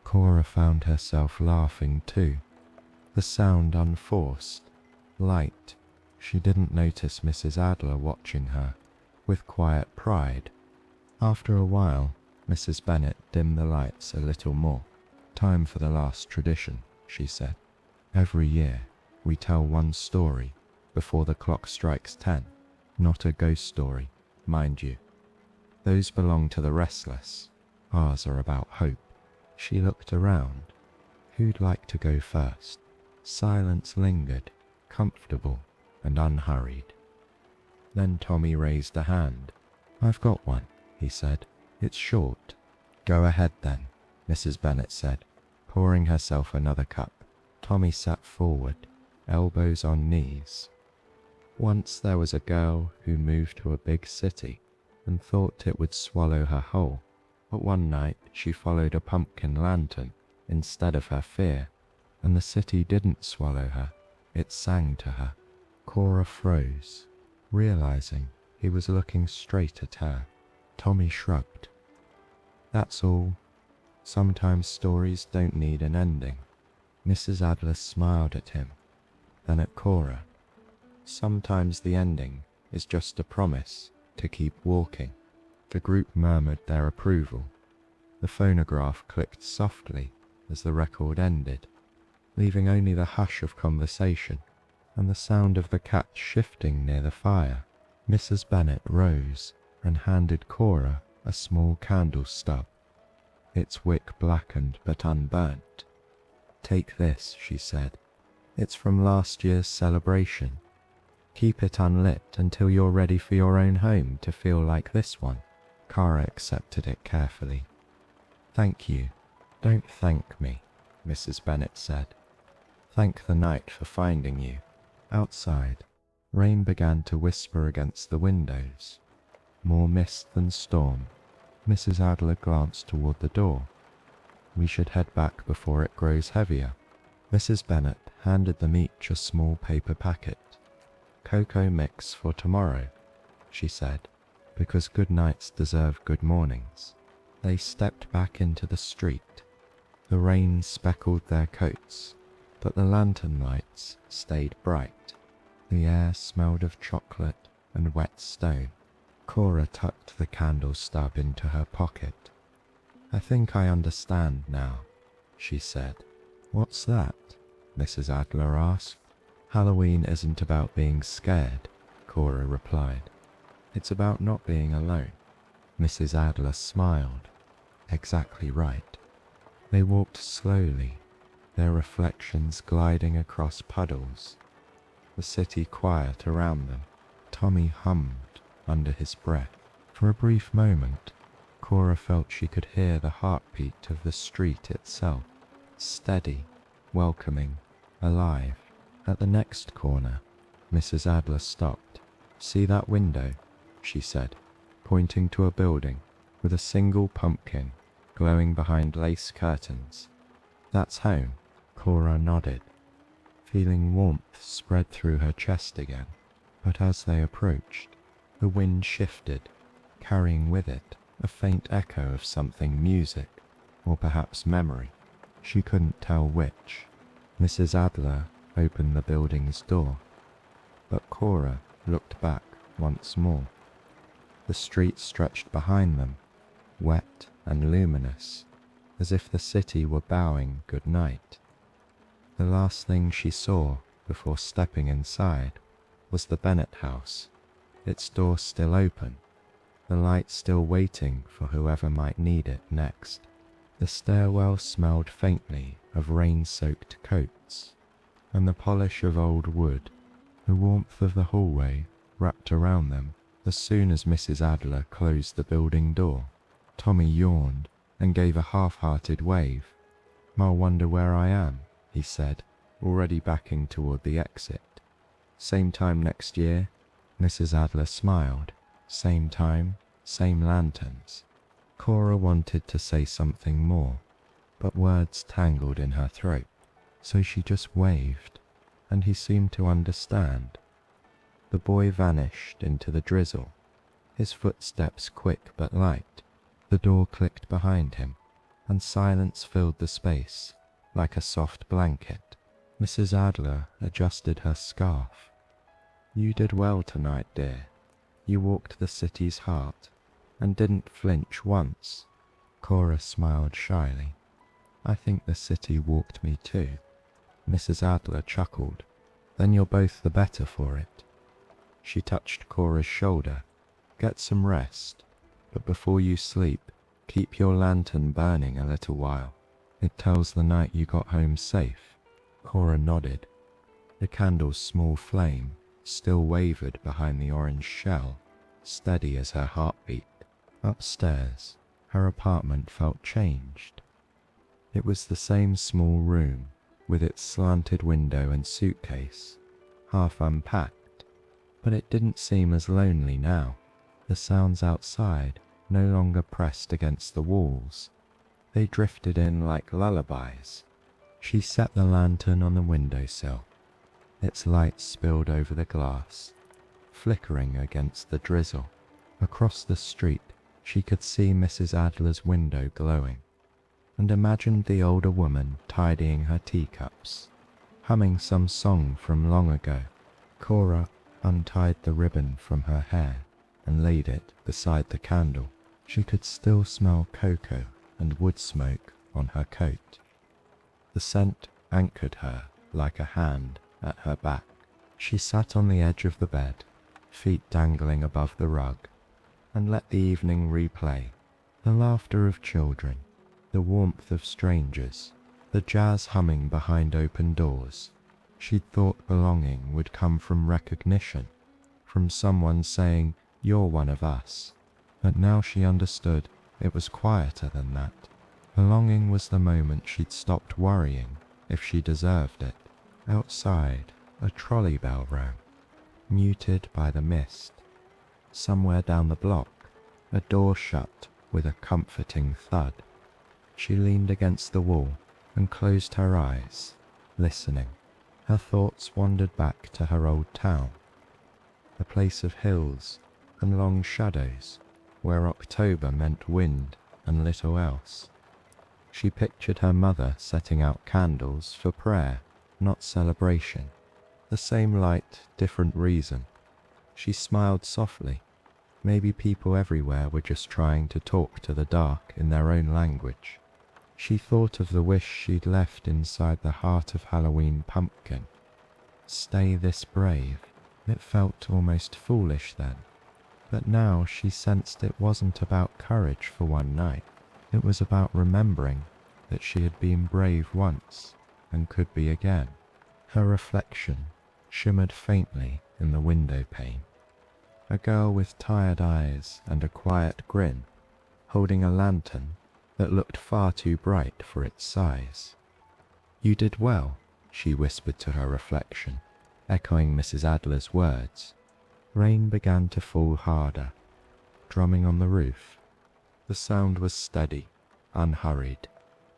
Speaker 1: Cora found herself laughing too, the sound unforced, light. She didn't notice Mrs. Adler watching her, with quiet pride. After a while, Mrs. Bennet dimmed the lights a little more. "Time for the last tradition," she said. "Every year, we tell one story before the clock strikes 10. Not a ghost story, mind you. Those belong to the restless. Ours are about hope." She looked around. Who'd like to go first? Silence lingered, comfortable and unhurried. Then Tommy raised a hand. "I've got one," he said. "It's short." "Go ahead then," Mrs. Bennet said, pouring herself another cup. Tommy sat forward, elbows on knees. "Once there was a girl who moved to a big city and thought it would swallow her whole. But one night she followed a pumpkin lantern instead of her fear, and the city didn't swallow her, it sang to her." Cora froze, realizing he was looking straight at her. Tommy shrugged. "That's all. Sometimes stories don't need an ending." Mrs. Adler smiled at him, then at Cora. "Sometimes the ending is just a promise to keep walking." The group murmured their approval. The phonograph clicked softly as the record ended, leaving only the hush of conversation and the sound of the cat shifting near the fire. Mrs. Bennet rose and handed Cora a small candle stub, its wick blackened but unburnt. "Take this," she said. "It's from last year's celebration. Keep it unlit until you're ready for your own home to feel like this one." Cora accepted it carefully. "Thank you." "Don't thank me," Mrs. Bennet said. "Thank the night for finding you." Outside, rain began to whisper against the windows. More mist than storm. Mrs. Adler glanced toward the door. "We should head back before it grows heavier." Mrs. Bennet handed them each a small paper packet. "Cocoa mix for tomorrow," she said, "because good nights deserve good mornings." They stepped back into the street. The rain speckled their coats, but the lantern lights stayed bright. The air smelled of chocolate and wet stone. Cora tucked the candle stub into her pocket. "I think I understand now," she said. "What's that?" Mrs. Adler asked. "Halloween isn't about being scared," Cora replied. "It's about not being alone." Mrs. Adler smiled. "Exactly right." They walked slowly, their reflections gliding across puddles, the city quiet around them. Tommy hummed under his breath. For a brief moment, Cora felt she could hear the heartbeat of the street itself, steady, welcoming, alive. At the next corner, Mrs. Adler stopped. "See that window?" she said, pointing to a building with a single pumpkin glowing behind lace curtains. "That's home." Cora nodded, feeling warmth spread through her chest again. But as they approached, the wind shifted, carrying with it a faint echo of something music, or perhaps memory. She couldn't tell which. Mrs. Adler opened the building's door, but Cora looked back once more. The street stretched behind them, wet and luminous, as if the city were bowing good night. The last thing she saw before stepping inside was the Bennett house, its door still open, the light still waiting for whoever might need it next. The stairwell smelled faintly of rain-soaked coats, and the polish of old wood, the warmth of the hallway wrapped around them. As soon as Mrs. Adler closed the building door, Tommy yawned and gave a half-hearted wave. "I'll wonder where I am," he said, already backing toward the exit. "Same time next year?" Mrs. Adler smiled. "Same time, same lanterns." Cora wanted to say something more, but words tangled in her throat, so she just waved, and he seemed to understand. The boy vanished into the drizzle, his footsteps quick but light. The door clicked behind him, and silence filled the space like a soft blanket. Mrs. Adler adjusted her scarf. "You did well tonight, dear. You walked the city's heart, and didn't flinch once." Cora smiled shyly. "I think the city walked me too." Mrs. Adler chuckled. "Then you're both the better for it." She touched Cora's shoulder. "Get some rest, but before you sleep, keep your lantern burning a little while. It tells the night you got home safe." Cora nodded. The candle's small flame still wavered behind the orange shell, steady as her heartbeat. Upstairs, her apartment felt changed. It was the same small room, with its slanted window and suitcase, half unpacked, but it didn't seem as lonely now. The sounds outside no longer pressed against the walls. They drifted in like lullabies. She set the lantern on the windowsill. Its light spilled over the glass, flickering against the drizzle. Across the street, she could see Mrs. Adler's window glowing, and imagined the older woman tidying her teacups, humming some song from long ago. Cora untied the ribbon from her hair and laid it beside the candle. She could still smell cocoa and wood smoke on her coat. The scent anchored her like a hand at her back. She sat on the edge of the bed, feet dangling above the rug, and let the evening replay. The laughter of children, the warmth of strangers, the jazz humming behind open doors. She'd thought belonging would come from recognition, from someone saying, "You're one of us." But now she understood it was quieter than that. Belonging was the moment she'd stopped worrying if she deserved it. Outside, a trolley bell rang, muted by the mist. Somewhere down the block, a door shut with a comforting thud. She leaned against the wall and closed her eyes, listening. Her thoughts wandered back to her old town, a place of hills and long shadows, where October meant wind and little else. She pictured her mother setting out candles for prayer, not celebration. The same light, different reason. She smiled softly. Maybe people everywhere were just trying to talk to the dark in their own language. She thought of the wish she'd left inside the heart of Halloween pumpkin. Stay this brave. It felt almost foolish then. But now she sensed it wasn't about courage for one night. It was about remembering that she had been brave once and could be again. Her reflection shimmered faintly in the window pane. A girl with tired eyes and a quiet grin, holding a lantern that looked far too bright for its size. "You did well," she whispered to her reflection, echoing Mrs. Adler's words. Rain began to fall harder, drumming on the roof. The sound was steady, unhurried.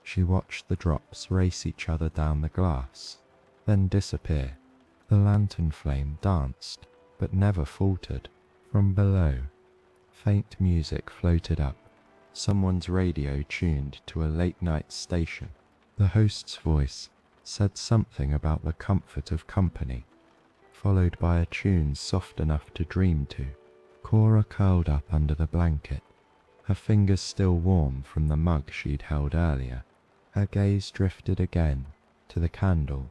Speaker 1: She watched the drops race each other down the glass, then disappear. The lantern flame danced, but never faltered. From below, faint music floated up. Someone's radio tuned to a late-night station. The host's voice said something about the comfort of company, followed by a tune soft enough to dream to. Cora curled up under the blanket, her fingers still warm from the mug she'd held earlier. Her gaze drifted again to the candle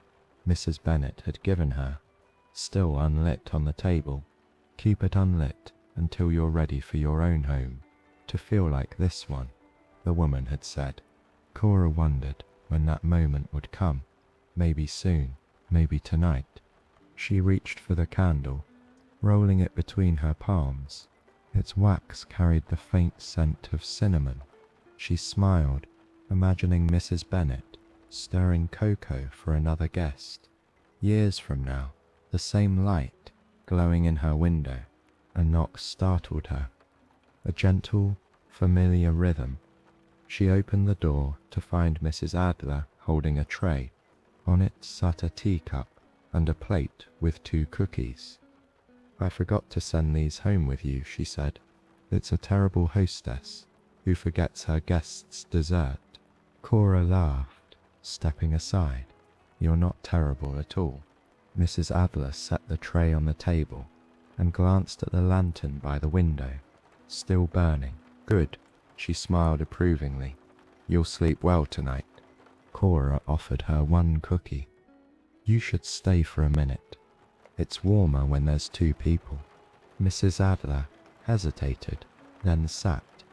Speaker 1: Mrs. Bennet had given her, still unlit on the table. Keep it unlit until you're ready for your own home, to feel like this one, the woman had said. Cora wondered when that moment would come. Maybe soon, maybe tonight. She reached for the candle, rolling it between her palms. Its wax carried the faint scent of cinnamon. She smiled, imagining Mrs. Bennet stirring cocoa for another guest. Years from now, the same light glowing in her window. A knock startled her. A gentle, familiar rhythm. She opened the door to find Mrs. Adler holding a tray. On it sat a teacup and a plate with 2 cookies. "I forgot to send these home with you," she said. "It's a terrible hostess who forgets her guests' dessert." Cora laughed, stepping aside. "You're not terrible at all." Mrs. Adler set the tray on the table and glanced at the lantern by the window, still burning. "Good," she smiled approvingly. "You'll sleep well tonight." Cora offered her 1 cookie. "You should stay for a minute. It's warmer when there's 2 people." Mrs. Adler hesitated, then sat.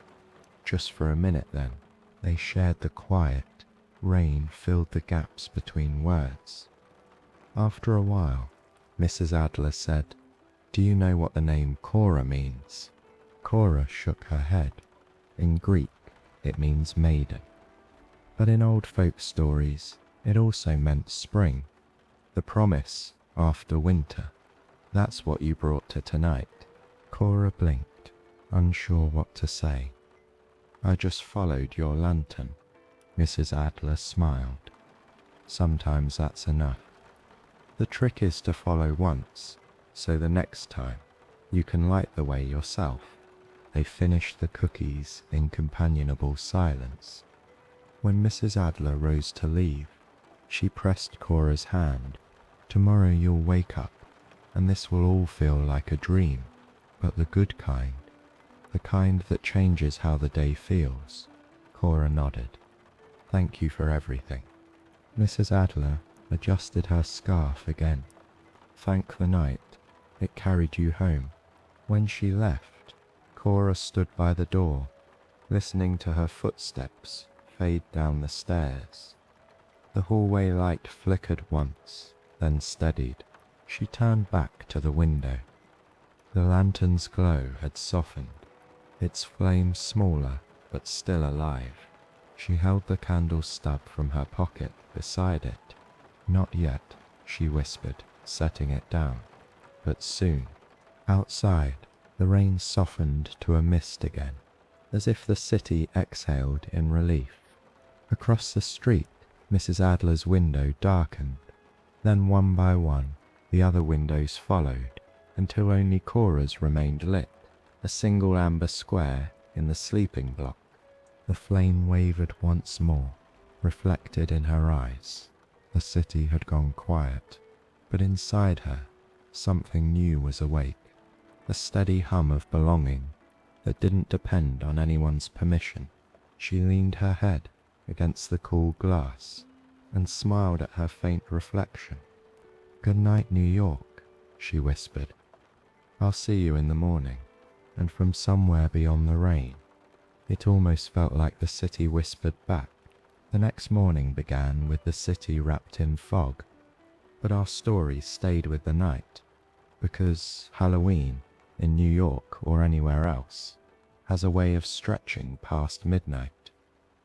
Speaker 1: Just for a minute then. They shared the quiet. Rain filled the gaps between words. After a while, Mrs. Adler said, "Do you know what the name Cora means?" Cora shook her head. In Greek, it means maiden. But in old folk stories, it also meant spring. The promise after winter. That's what you brought to tonight. Cora blinked, unsure what to say. "I just followed your lantern." Mrs. Adler smiled. "Sometimes that's enough. The trick is to follow once, so the next time you can light the way yourself." They finished the cookies in companionable silence. When Mrs. Adler rose to leave, she pressed Cora's hand. "Tomorrow you'll wake up, and this will all feel like a dream, but the good kind, the kind that changes how the day feels." Cora nodded. "Thank you for everything." Mrs. Adler adjusted her scarf again. "Thank the night it carried you home." When she left, Cora stood by the door, listening to her footsteps fade down the stairs. The hallway light flickered once, then steadied. She turned back to the window. The lantern's glow had softened, its flame smaller but still alive. She held the candle stub from her pocket beside it. "Not yet," she whispered, setting it down. "But soon." Outside, the rain softened to a mist again, as if the city exhaled in relief. Across the street, Mrs. Adler's window darkened. Then one by one, the other windows followed, until only Cora's remained lit, a single amber square in the sleeping block. The flame wavered once more, reflected in her eyes. The city had gone quiet, but inside her, something new was awake, a steady hum of belonging that didn't depend on anyone's permission. She leaned her head against the cool glass and smiled at her faint reflection. "Good night, New York," she whispered. "I'll see you in the morning." And from somewhere beyond the rain, it almost felt like the city whispered back. The next morning began with the city wrapped in fog, but our story stayed with the night, because Halloween, in New York or anywhere else, has a way of stretching past midnight.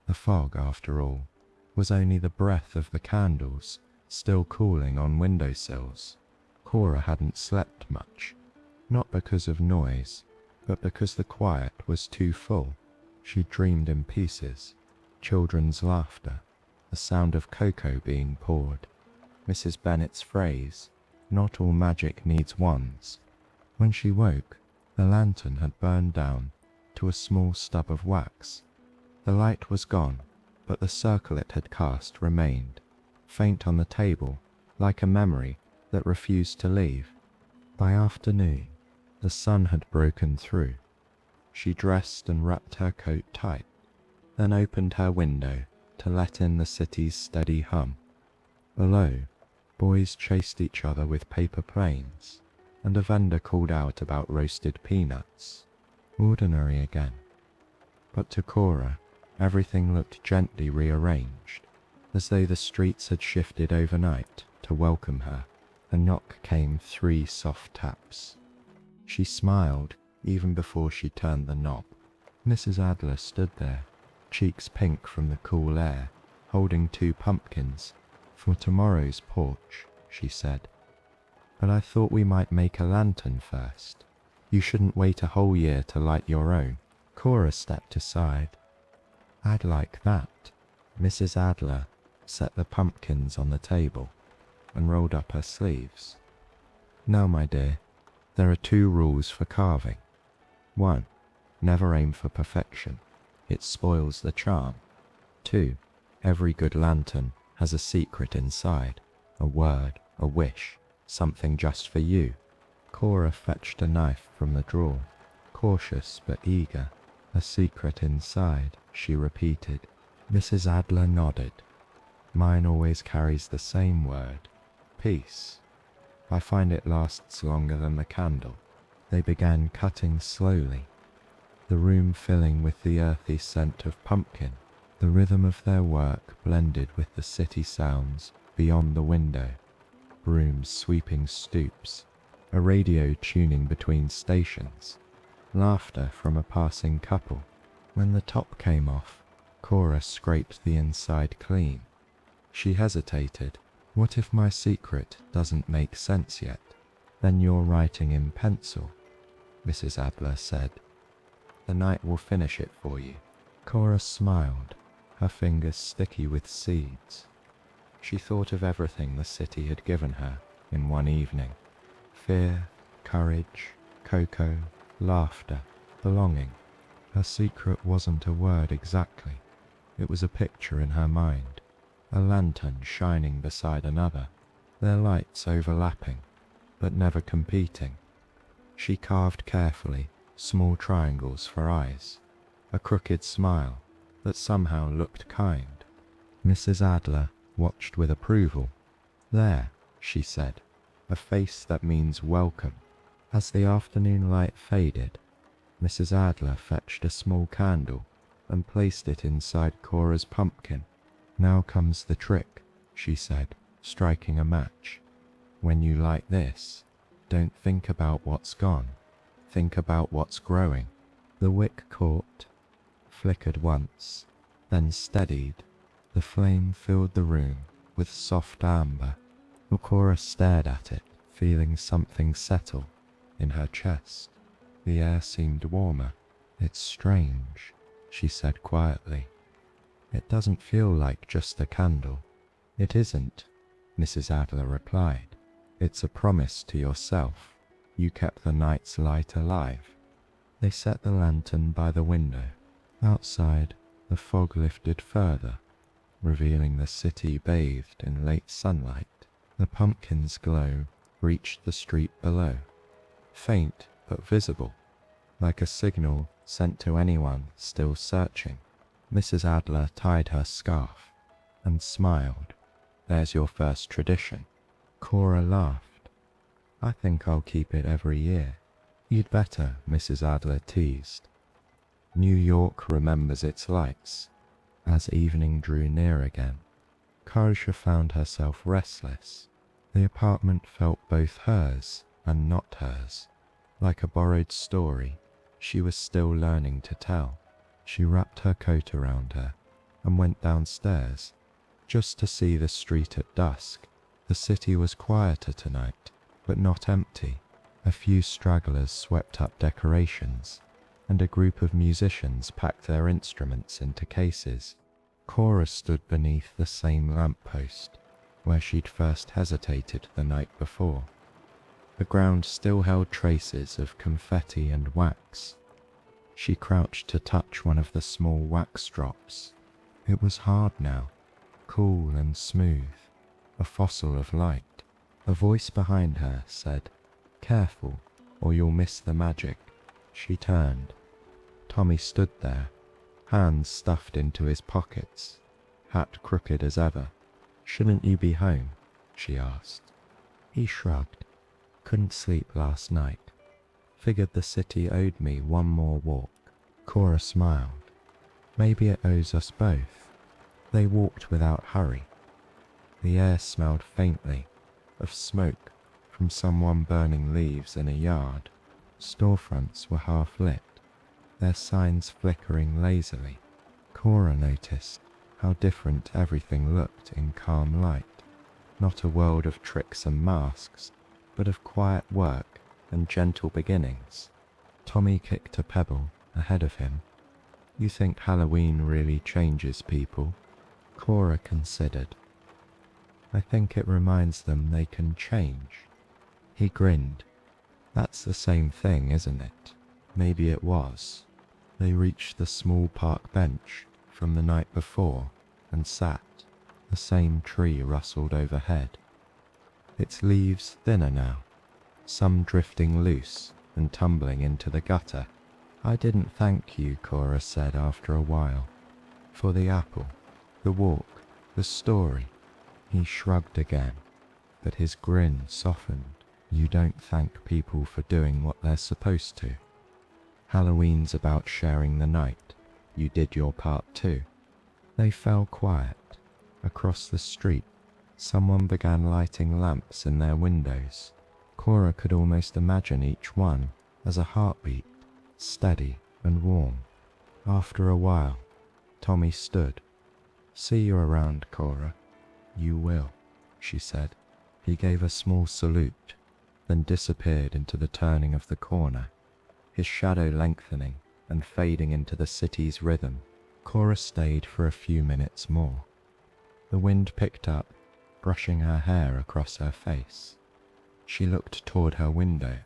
Speaker 1: The fog, after all, was only the breath of the candles still cooling on windowsills. Cora hadn't slept much, not because of noise, but because the quiet was too full. She dreamed in pieces, children's laughter, the sound of cocoa being poured, Mrs. Bennet's phrase, "Not all magic needs wands." When she woke, the lantern had burned down to a small stub of wax. The light was gone, but the circle it had cast remained. faint on the table, like a memory that refused to leave. By afternoon, the sun had broken through. She dressed and wrapped her coat tight, then opened her window to let in the city's steady hum. Below, boys chased each other with paper planes, and a vendor called out about roasted peanuts. Ordinary again. But to Cora, everything looked gently rearranged, as though the streets had shifted overnight to welcome her. A knock came 3 soft taps. She smiled even before she turned the knob. Mrs. Adler stood there, cheeks pink from the cool air, holding 2 pumpkins. "For tomorrow's porch," she said. "But I thought we might make a lantern first. You shouldn't wait a whole year to light your own." Cora stepped aside. "I'd like that." Mrs. Adler set the pumpkins on the table and rolled up her sleeves. "Now, my dear, there are 2 rules for carving. 1. Never aim for perfection. It spoils the charm. 2. Every good lantern has a secret inside, a word, a wish, something just for you." Cora fetched a knife from the drawer, cautious but eager. "A secret inside," she repeated. Mrs. Adler nodded. "Mine always carries the same word, peace. I find it lasts longer than the candle." They began cutting slowly, the room filling with the earthy scent of pumpkin. The rhythm of their work blended with the city sounds beyond the window, brooms sweeping stoops, a radio tuning between stations, laughter from a passing couple. When the top came off, Cora scraped the inside clean. She hesitated. "What if my secret doesn't make sense yet?" "Then you're writing in pencil," Mrs. Adler said. "The night will finish it for you." Cora smiled, her fingers sticky with seeds. She thought of everything the city had given her in one evening. Fear, courage, cocoa, laughter, belonging. Her secret wasn't a word exactly. It was a picture in her mind. A lantern shining beside another, their lights overlapping, but never competing. She carved carefully, small triangles for eyes, a crooked smile that somehow looked kind. Mrs. Adler watched with approval. "There," she said, "a face that means welcome." As the afternoon light faded, Mrs. Adler fetched a small candle and placed it inside Cora's pumpkin. "Now comes the trick," she said, striking a match. "When you light this, don't think about what's gone. Think about what's growing." The wick caught, flickered once, then steadied. The flame filled the room with soft amber. Cora stared at it, feeling something settle in her chest. The air seemed warmer. "It's strange," she said quietly. "It doesn't feel like just a candle." "It isn't," Mrs. Adler replied. "It's a promise to yourself. You kept the night's light alive." They set the lantern by the window. Outside, the fog lifted further, revealing the city bathed in late sunlight. The pumpkin's glow reached the street below, faint but visible, like a signal sent to anyone still searching. Mrs. Adler tied her scarf and smiled. "There's your first tradition." Cora laughed. "I think I'll keep it every year." "You'd better," Mrs. Adler teased. New York remembers its lights. As evening drew near again, Karja found herself restless. The apartment felt both hers and not hers, like a borrowed story she was still learning to tell. She wrapped her coat around her and went downstairs, just to see the street at dusk. The city was quieter tonight, but not empty. A few stragglers swept up decorations, and a group of musicians packed their instruments into cases. Cora stood beneath the same lamppost where she'd first hesitated the night before. The ground still held traces of confetti and wax. She crouched to touch one of the small wax drops. It was hard now, cool and smooth, a fossil of light. A voice behind her said, "Careful, or you'll miss the magic." She turned. Tommy stood there, hands stuffed into his pockets, hat crooked as ever. "Shouldn't you be home?" she asked. He shrugged. "Couldn't sleep last night. Figured the city owed me one more walk." Cora smiled. "Maybe it owes us both." They walked without hurry. The air smelled faintly of smoke from someone burning leaves in a yard. Storefronts were half lit, their signs flickering lazily. Cora noticed how different everything looked in calm light. Not a world of tricks and masks, but of quiet work and gentle beginnings. Tommy kicked a pebble ahead of him. "You think Halloween really changes people?" Cora considered. "I think it reminds them they can change." He grinned. "That's the same thing, isn't it?" Maybe it was. They reached the small park bench from the night before and sat. The same tree rustled overhead. Its leaves thinner now, some drifting loose and tumbling into the gutter. "I didn't thank you," Cora said after a while, "for the apple, the walk, the story." He shrugged again, but his grin softened. "You don't thank people for doing what they're supposed to. Halloween's about sharing the night. You did your part too." They fell quiet. Across the street, someone began lighting lamps in their windows. Cora could almost imagine each one as a heartbeat, steady and warm. After a while, Tommy stood. "See you around, Cora." "You will," she said. He gave a small salute, then disappeared into the turning of the corner, his shadow lengthening and fading into the city's rhythm. Cora stayed for a few minutes more. The wind picked up, brushing her hair across her face. She looked toward her window,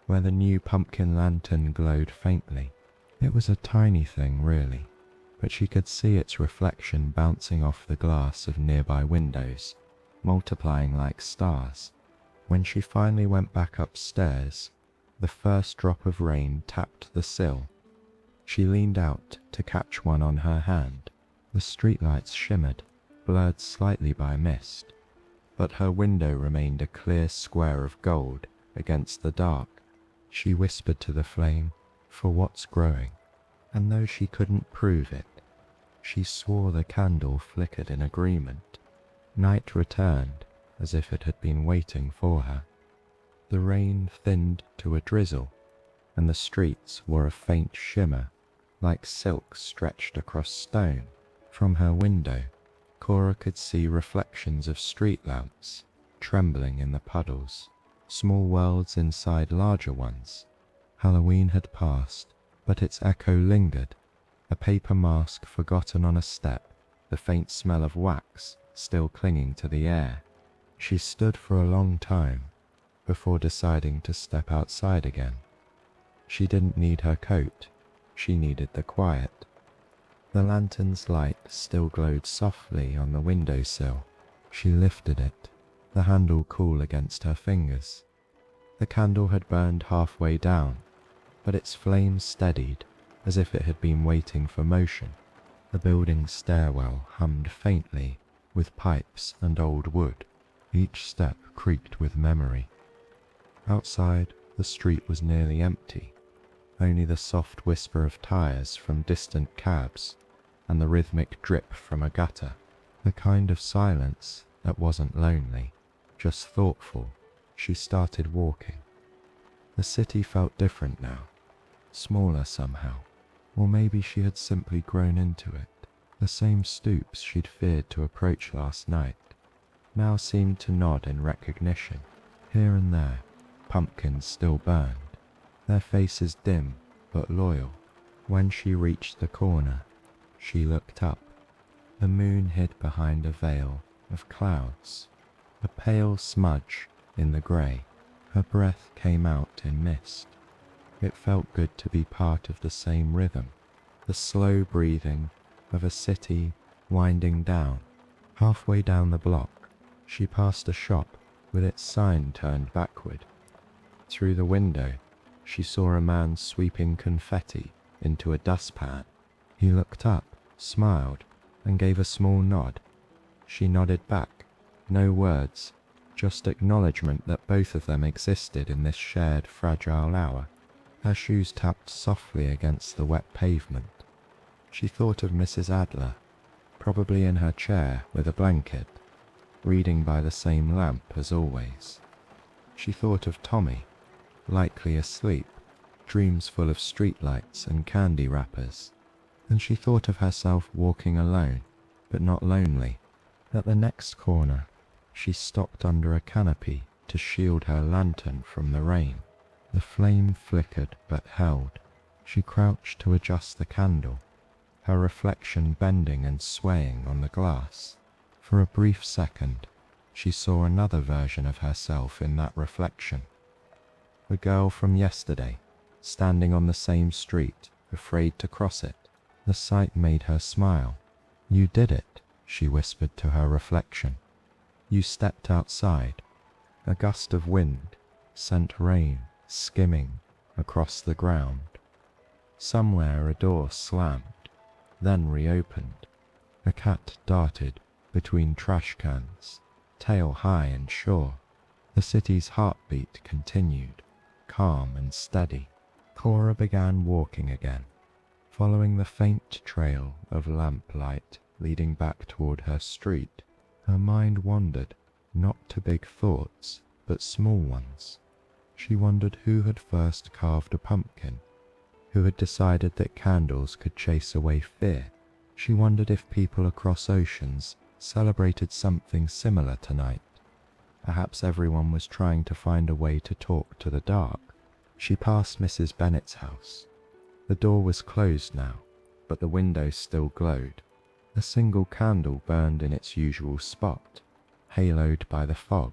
Speaker 1: where the new pumpkin lantern glowed faintly. It was a tiny thing, really, but she could see its reflection bouncing off the glass of nearby windows, multiplying like stars. When she finally went back upstairs, the first drop of rain tapped the sill. She leaned out to catch one on her hand. The streetlights shimmered, blurred slightly by mist, but her window remained a clear square of gold against the dark. She whispered to the flame, "For what's growing?" And though she couldn't prove it, she swore the candle flickered in agreement. Night returned as if it had been waiting for her. The rain thinned to a drizzle, and the streets wore a faint shimmer, like silk stretched across stone. From her window, Cora could see reflections of street lamps, trembling in the puddles, small worlds inside larger ones. Halloween had passed, but its echo lingered, a paper mask forgotten on a step, the faint smell of wax still clinging to the air. She stood for a long time before deciding to step outside again. She didn't need her coat, she needed the quiet. The lantern's light still glowed softly on the windowsill. She lifted it, the handle cool against her fingers. The candle had burned halfway down, but its flame steadied as if it had been waiting for motion. The building's stairwell hummed faintly with pipes and old wood. Each step creaked with memory. Outside, the street was nearly empty. Only the soft whisper of tires from distant cabs and the rhythmic drip from a gutter. The kind of silence that wasn't lonely, just thoughtful. She started walking. The city felt different now, smaller somehow, or maybe she had simply grown into it. The same stoops she'd feared to approach last night now seemed to nod in recognition. Here and there, pumpkins still burned, their faces dim but loyal. When she reached the corner, she looked up. The moon hid behind a veil of clouds, a pale smudge in the grey. Her breath came out in mist. It felt good to be part of the same rhythm, the slow breathing of a city winding down. Halfway down the block, She passed a shop with its sign turned backward. Through the window, she saw a man sweeping confetti into a dustpan. He looked up, smiled, and gave a small nod. She nodded back, no words, just acknowledgement that both of them existed in this shared fragile hour. Her shoes tapped softly against the wet pavement. She thought of Mrs. Adler, probably in her chair with a blanket, reading by the same lamp as always. She thought of Tommy, likely asleep, dreams full of streetlights and candy wrappers. And she thought of herself walking alone, but not lonely. At the next corner, she stopped under a canopy to shield her lantern from the rain. The flame flickered but held. She crouched to adjust the candle, her reflection bending and swaying on the glass. For a brief second, she saw another version of herself in that reflection. The girl from yesterday, standing on the same street, afraid to cross it. The sight made her smile. "You did it," she whispered to her reflection. "You stepped outside." A gust of wind sent rain skimming across the ground. Somewhere a door slammed, then reopened. A cat darted between trash cans, tail high and sure. The city's heartbeat continued, calm and steady. Cora began walking again, following the faint trail of lamplight leading back toward her street. Her mind wandered, not to big thoughts, but small ones. She wondered who had first carved a pumpkin, who had decided that candles could chase away fear. She wondered if people across oceans celebrated something similar tonight. Perhaps everyone was trying to find a way to talk to the dark. She passed Mrs. Bennet's house. The door was closed now, but the window still glowed. A single candle burned in its usual spot, haloed by the fog.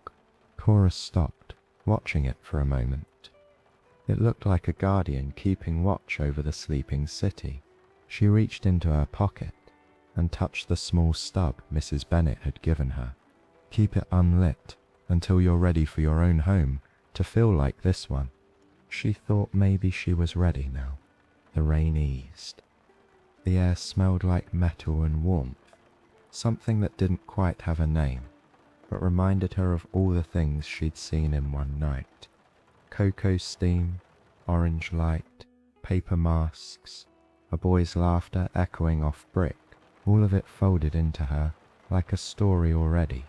Speaker 1: Cora stopped, watching it for a moment. It looked like a guardian keeping watch over the sleeping city. She reached into her pocket and touched the small stub Mrs. Bennet had given her. "Keep it unlit until you're ready for your own home to feel like this one." She thought maybe she was ready now. The rain eased. The air smelled like metal and warmth, something that didn't quite have a name, but reminded her of all the things she'd seen in one night. Cocoa steam, orange light, paper masks, a boy's laughter echoing off brick, all of it folded into her like a story already,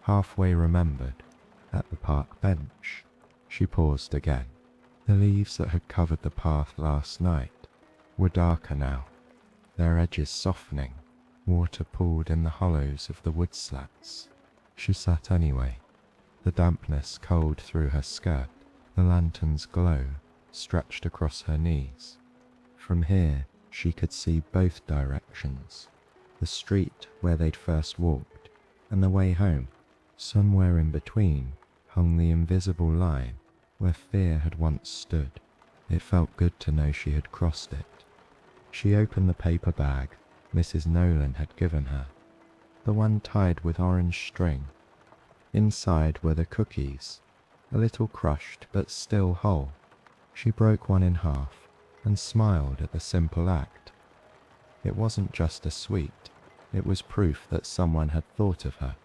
Speaker 1: halfway remembered. At the park bench, she paused again. The leaves that had covered the path last night were darker now, their edges softening. Water pooled in the hollows of the wood slats. She sat anyway, the dampness cold through her skirt, the lantern's glow stretched across her knees. From here, she could see both directions, the street where they'd first walked, and the way home. Somewhere in between hung the invisible line where fear had once stood. It felt good to know she had crossed it. She opened the paper bag Mrs. Nolan had given her, the one tied with orange string. Inside were the cookies, a little crushed but still whole. She broke one in half and smiled at the simple act. It wasn't just a sweet, it was proof that someone had thought of her.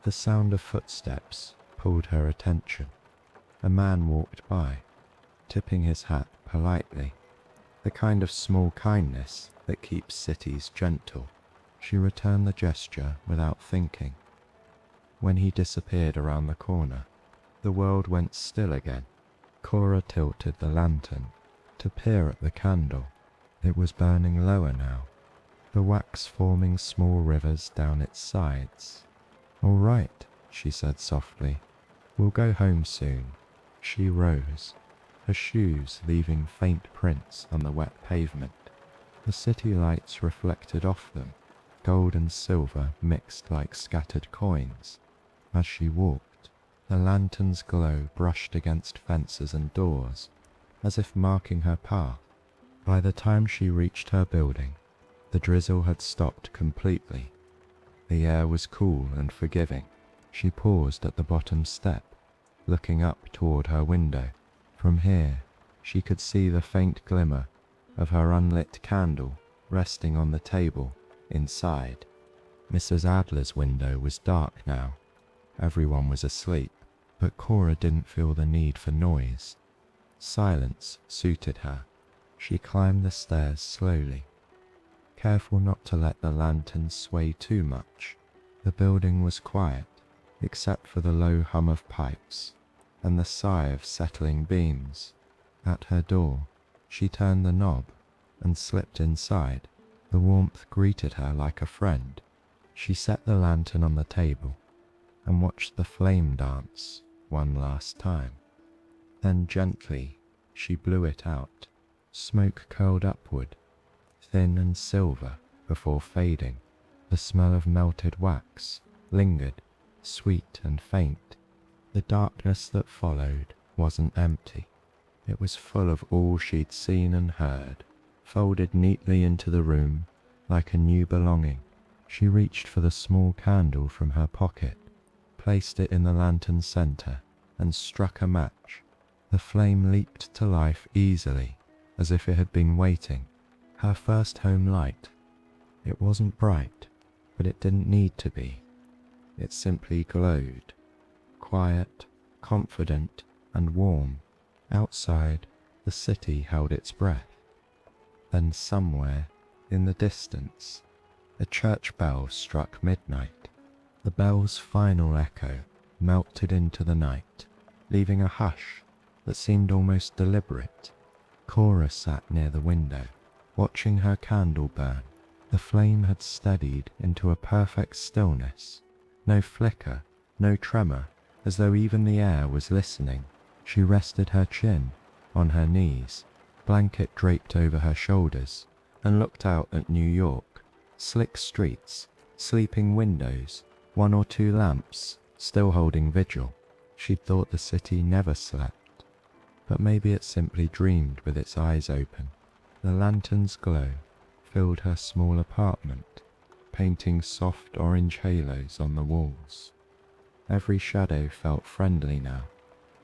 Speaker 1: The sound of footsteps pulled her attention. A man walked by, tipping his hat politely, the kind of small kindness that keeps cities gentle. She returned the gesture without thinking. When he disappeared around the corner, the world went still again. Cora tilted the lantern to peer at the candle. It was burning lower now, the wax forming small rivers down its sides. "All right," she said softly. "We'll go home soon." She rose, her shoes leaving faint prints on the wet pavement. The city lights reflected off them, gold and silver mixed like scattered coins. As she walked, the lantern's glow brushed against fences and doors, as if marking her path. By the time she reached her building, the drizzle had stopped completely. The air was cool and forgiving, She paused at the bottom step, looking up toward her window. From here, she could see the faint glimmer of her unlit candle resting on the table inside. Mrs. Adler's window was dark now. Everyone was asleep, but Cora didn't feel the need for noise. Silence suited her. She climbed the stairs slowly, careful not to let the lantern sway too much. The building was quiet, except for the low hum of pipes and the sigh of settling beams. At her door, she turned the knob and slipped inside. The warmth greeted her like a friend. She set the lantern on the table and watched the flame dance one last time. Then gently, she blew it out. Smoke curled upward, thin and silver before fading. The smell of melted wax lingered, sweet and faint. The darkness that followed wasn't empty. It was full of all she'd seen and heard, folded neatly into the room like a new belonging. She reached for the small candle from her pocket, placed it in the lantern's center, and struck a match. The flame leaped to life easily, as if it had been waiting. Her first home light. It wasn't bright, but it didn't need to be. It simply glowed, quiet, confident, and warm. Outside, the city held its breath. Then somewhere, in the distance, a church bell struck midnight. The bell's final echo melted into the night, leaving a hush that seemed almost deliberate. Cora sat near the window, watching her candle burn. The flame had steadied into a perfect stillness. No flicker, no tremor, as though even the air was listening. She rested her chin on her knees, blanket draped over her shoulders, and looked out at New York. Slick streets, sleeping windows, one or two lamps still holding vigil. She'd thought the city never slept, but maybe it simply dreamed with its eyes open. The lantern's glow filled her small apartment, painting soft orange halos on the walls. Every shadow felt friendly now,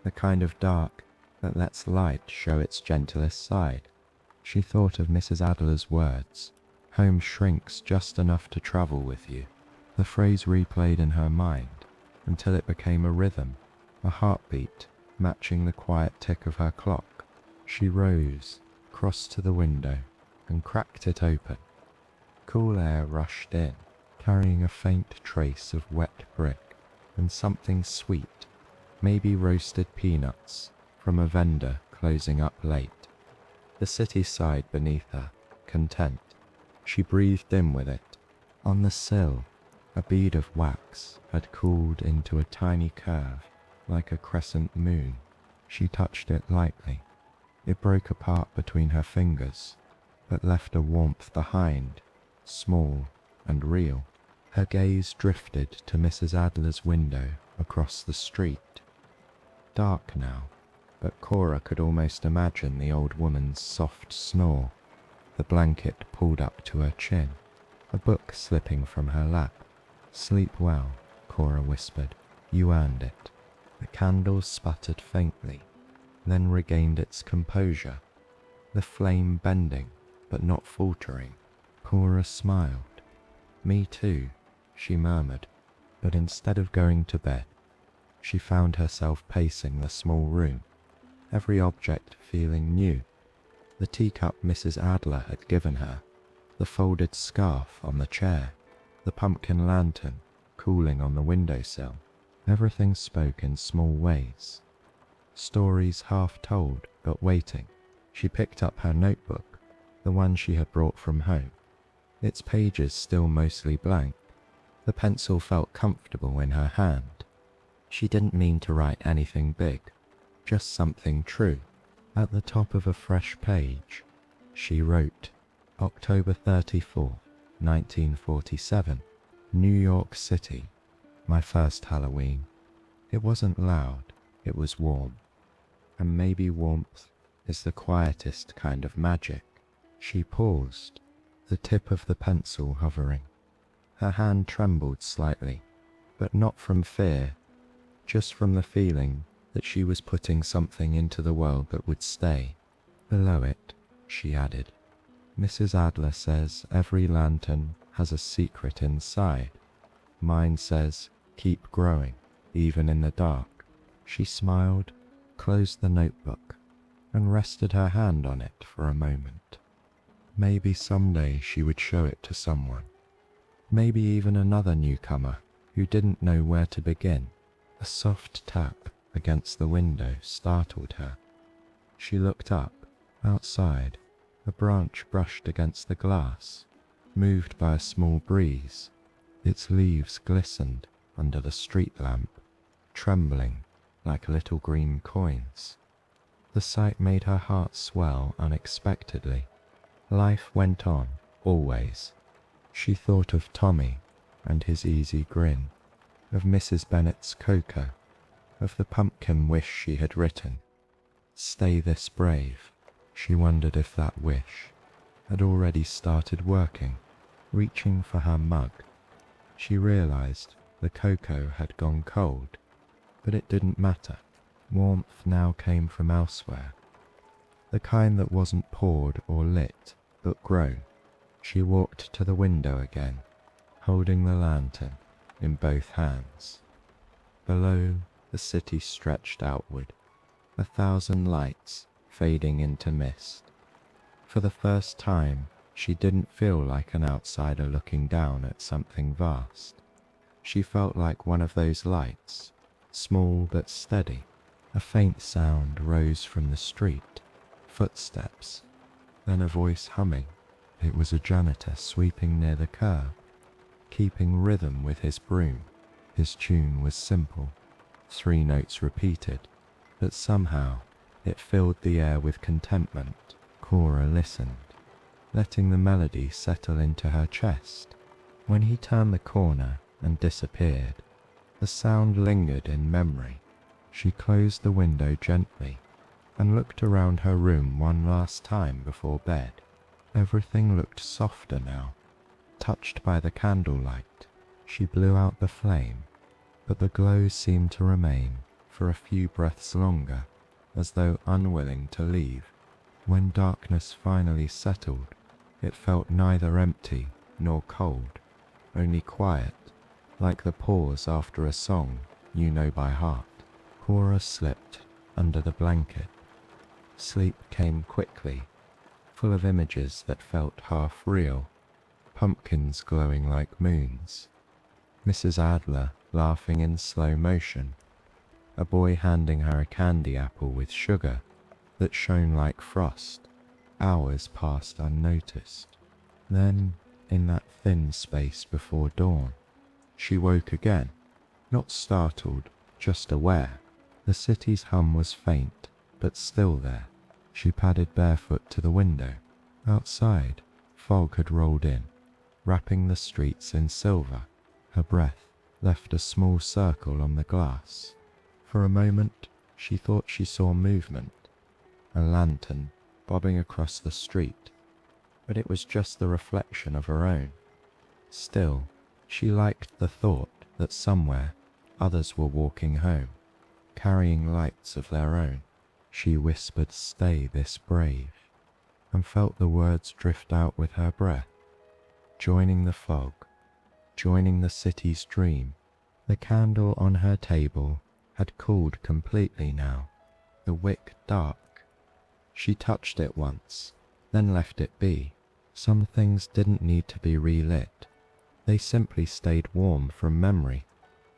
Speaker 1: the kind of dark that lets light show its gentlest side. She thought of Mrs. Adler's words, "Home shrinks just enough to travel with you." The phrase replayed in her mind until it became a rhythm, a heartbeat matching the quiet tick of her clock. She rose, crossed to the window, and cracked it open. Cool air rushed in, carrying a faint trace of wet brick and something sweet, maybe roasted peanuts, from a vendor closing up late. The city sighed beneath her, content. She breathed in with it. On the sill, a bead of wax had cooled into a tiny curve, like a crescent moon. She touched it lightly. It broke apart between her fingers, but left a warmth behind, small and real. Her gaze drifted to Mrs. Adler's window across the street. Dark now, but Cora could almost imagine the old woman's soft snore, the blanket pulled up to her chin, a book slipping from her lap. "Sleep well," Cora whispered. "You earned it." The candle sputtered faintly, then regained its composure, the flame bending but not faltering. Cora smiled. "Me too," she murmured, but instead of going to bed, she found herself pacing the small room, every object feeling new. The teacup Mrs. Adler had given her, the folded scarf on the chair, the pumpkin lantern cooling on the windowsill. Everything spoke in small ways. Stories half told but waiting. She picked up her notebook, the one she had brought from home, its pages still mostly blank. The pencil felt comfortable in her hand. She didn't mean to write anything big, just something true. At the top of a fresh page, she wrote, October 34th, 1947, New York City, my first Halloween. It wasn't loud, it was warm. And maybe warmth is the quietest kind of magic. She paused, the tip of the pencil hovering. Her hand trembled slightly. but not from fear, just from the feeling that she was putting something into the world that would stay. Below it, she added, Mrs. Adler says every lantern has a secret inside. Mine says, keep growing, even in the dark. She smiled, closed the notebook, and rested her hand on it for a moment. Maybe someday she would show it to someone. Maybe even another newcomer who didn't know where to begin. A soft tap against the window startled her. She looked up. Outside, a branch brushed against the glass, moved by a small breeze. Its leaves glistened under the street lamp, trembling like little green coins. The sight made her heart swell unexpectedly. Life went on, always. She thought of Tommy and his easy grin, of Mrs. Bennet's cocoa, of the pumpkin wish she had written. Stay this brave. She wondered if that wish had already started working, reaching for her mug. She realized the cocoa had gone cold, but it didn't matter. Warmth now came from elsewhere, the kind that wasn't poured or lit, but grown. She walked to the window again, holding the lantern in both hands. Below, the city stretched outward, 1,000 lights fading into mist. For the first time, she didn't feel like an outsider looking down at something vast. She felt like one of those lights, small but steady. A faint sound rose from the street, footsteps, then a voice humming. It was a janitor sweeping near the curb, keeping rhythm with his broom. His tune was simple, 3 notes repeated, but somehow it filled the air with contentment. Cora listened, letting the melody settle into her chest. When he turned the corner and disappeared, the sound lingered in memory. She closed the window gently and looked around her room one last time before bed. Everything looked softer now, touched by the candlelight. She blew out the flame, but the glow seemed to remain for a few breaths longer, as though unwilling to leave. When darkness finally settled, it felt neither empty nor cold, only quiet, like the pause after a song you know by heart. Cora slipped under the blanket. Sleep came quickly, full of images that felt half real, pumpkins glowing like moons, Mrs. Adler laughing in slow motion, a boy handing her a candy apple with sugar that shone like frost. Hours passed unnoticed. Then, in that thin space before dawn, she woke again, not startled, just aware. The city's hum was faint, but still there. She padded barefoot to the window. Outside, fog had rolled in, wrapping the streets in silver. Her breath left a small circle on the glass. For a moment, she thought she saw movement, a lantern bobbing across the street, but it was just the reflection of her own. Still, she liked the thought that somewhere others were walking home, carrying lights of their own. She whispered, "Stay this brave," and felt the words drift out with her breath, joining the fog, joining the city's dream. The candle on her table had cooled completely now, the wick dark. She touched it once, then left it be. Some things didn't need to be relit. They simply stayed warm from memory.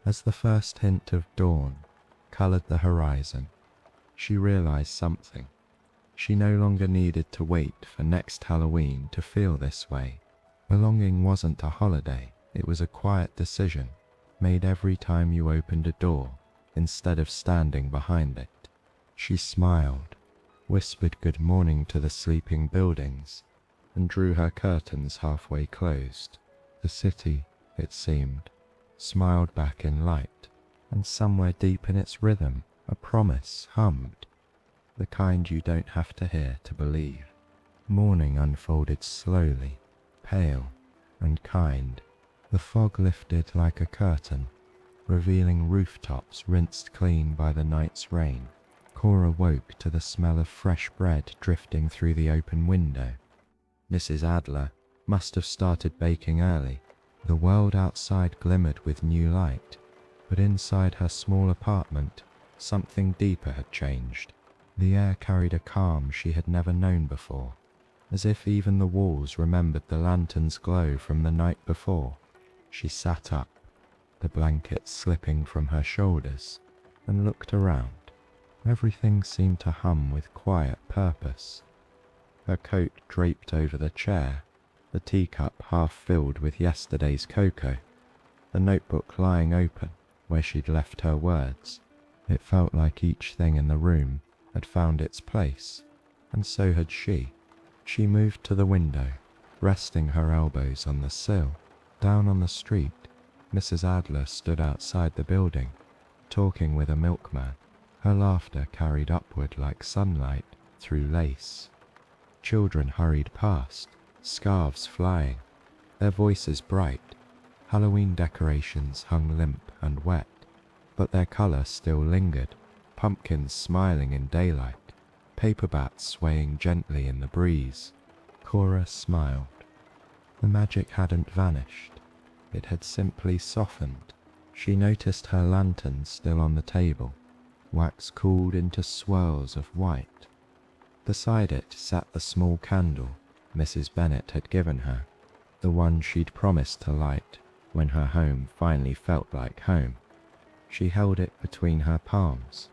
Speaker 1: As the first hint of dawn colored the horizon, she realized something. She no longer needed to wait for next Halloween to feel this way. Belonging wasn't a holiday, it was a quiet decision, made every time you opened a door instead of standing behind it. She smiled, whispered good morning to the sleeping buildings, and drew her curtains halfway closed. The city, it seemed, smiled back in light, and somewhere deep in its rhythm, a promise hummed, the kind you don't have to hear to believe. Morning unfolded slowly, pale and kind. The fog lifted like a curtain, revealing rooftops rinsed clean by the night's rain. Cora woke to the smell of fresh bread drifting through the open window. Mrs. Adler must have started baking early. The world outside glimmered with new light, but inside her small apartment, something deeper had changed. The air carried a calm she had never known before, as if even the walls remembered the lantern's glow from the night before. She sat up, the blankets slipping from her shoulders, and looked around. Everything seemed to hum with quiet purpose. Her coat draped over the chair, the teacup half filled with yesterday's cocoa, the notebook lying open where she'd left her words. It felt like each thing in the room had found its place, and so had she. She moved to the window, resting her elbows on the sill. Down on the street, Mrs. Adler stood outside the building, talking with a milkman. Her laughter carried upward like sunlight through lace. Children hurried past, scarves flying, their voices bright. Halloween decorations hung limp and wet, but their colour still lingered, pumpkins smiling in daylight, paper bats swaying gently in the breeze. Cora smiled. The magic hadn't vanished. It had simply softened. She noticed her lantern still on the table, wax cooled into swirls of white. Beside it sat the small candle Mrs. Bennet had given her, the one she'd promised to light when her home finally felt like home. She held it between her palms.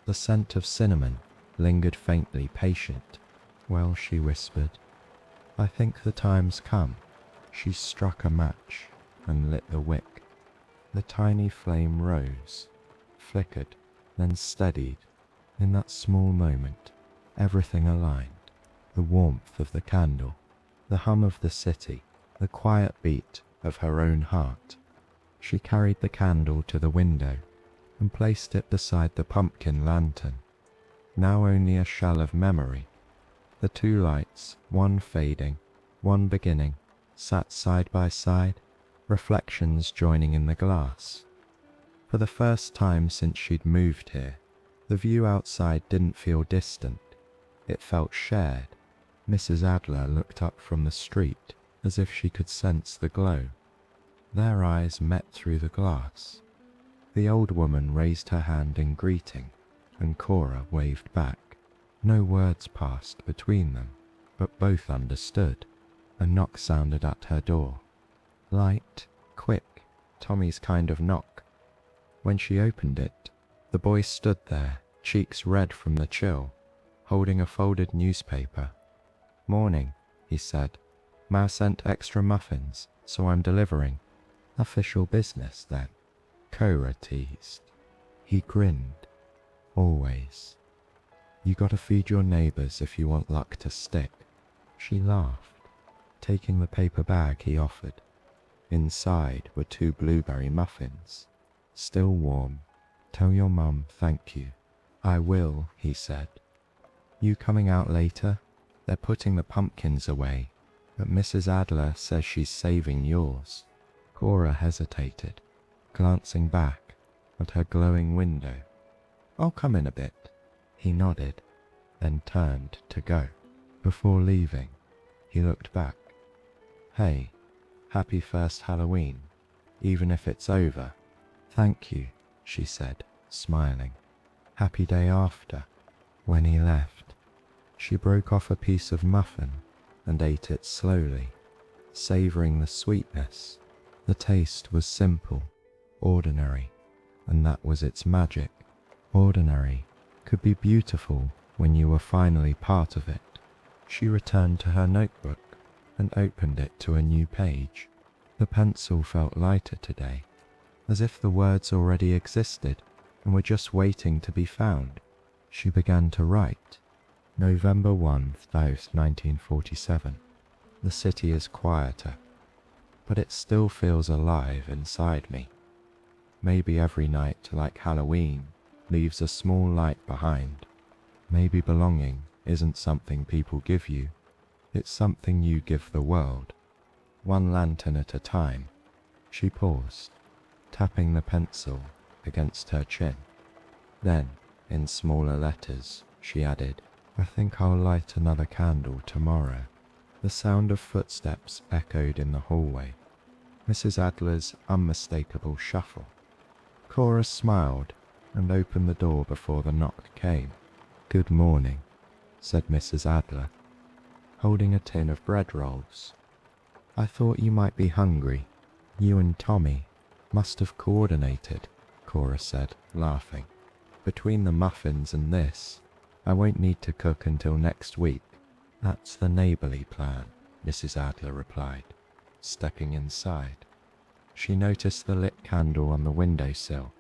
Speaker 1: The scent of cinnamon lingered faintly patient. "Well," she whispered, "I think the time's come." She struck a match and lit the wick. The tiny flame rose, flickered, then steadied. In that small moment, everything aligned. The warmth of the candle, the hum of the city, the quiet beat of her own heart. She carried the candle to the window and placed it beside the pumpkin lantern, now only a shell of memory. The two lights, one fading, one beginning, sat side by side, reflections joining in the glass. For the first time since she'd moved here, the view outside didn't feel distant. It felt shared. Mrs. Adler looked up from the street as if she could sense the glow. Their eyes met through the glass. The old woman raised her hand in greeting, and Cora waved back. No words passed between them, but both understood. A knock sounded at her door. Light, quick, Tommy's kind of knock. When she opened it, the boy stood there, cheeks red from the chill, holding a folded newspaper. "Morning," he said. "Ma sent extra muffins, so I'm delivering." "Official business, then," Cora teased. He grinned. "Always. You gotta feed your neighbors if you want luck to stick." She laughed, taking the paper bag he offered. Inside were 2 blueberry muffins, still warm. "Tell your mum thank you." "I will," he said. "You coming out later? They're putting the pumpkins away, but Mrs. Adler says she's saving yours." Cora hesitated, glancing back at her glowing window. "I'll come in a bit." He nodded, then turned to go. Before leaving, he looked back. "Hey, happy first Halloween, even if it's over." "Thank you," she said, smiling. "Happy day after." When he left, she broke off a piece of muffin and ate it slowly, savoring the sweetness. The taste was simple, ordinary, and that was its magic. Ordinary could be beautiful when you were finally part of it. She returned to her notebook and opened it to a new page. The pencil felt lighter today, as if the words already existed and were just waiting to be found. She began to write. November 1st, 1947. The city is quieter, but it still feels alive inside me. Maybe every night, like Halloween, leaves a small light behind. Maybe belonging isn't something people give you, it's something you give the world. One lantern at a time. She paused. tapping the pencil against her chin. Then, in smaller letters, she added, "I think I'll light another candle tomorrow." The sound of footsteps echoed in the hallway, Mrs. Adler's unmistakable shuffle. Cora smiled and opened the door before the knock came. "Good morning," said Mrs. Adler, holding a tin of bread rolls. "I thought you might be hungry. You and Tommy must have coordinated," Cora said, laughing. "Between the muffins and this, I won't need to cook until next week." "That's the neighborly plan," Mrs. Adler replied, stepping inside. She noticed the lit candle on the windowsill,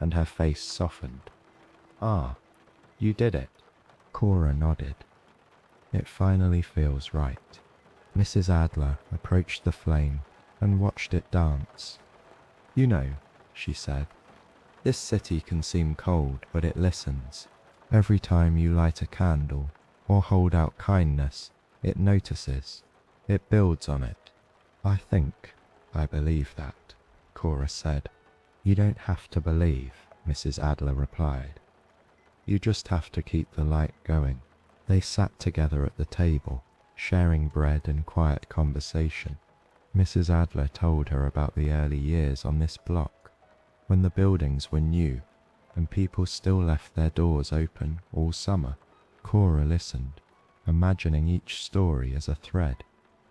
Speaker 1: and her face softened. "Ah, you did it." Cora nodded. "It finally feels right." Mrs. Adler approached the flame and watched it dance. "You know," she said, "this city can seem cold, but it listens. Every time you light a candle or hold out kindness, it notices. It builds on it." I believe that," Cora said. "You don't have to believe," Mrs. Adler replied. "You just have to keep the light going." They sat together at the table, sharing bread and quiet conversation. Mrs. Adler told her about the early years on this block, when the buildings were new and people still left their doors open all summer. Cora listened, imagining each story as a thread,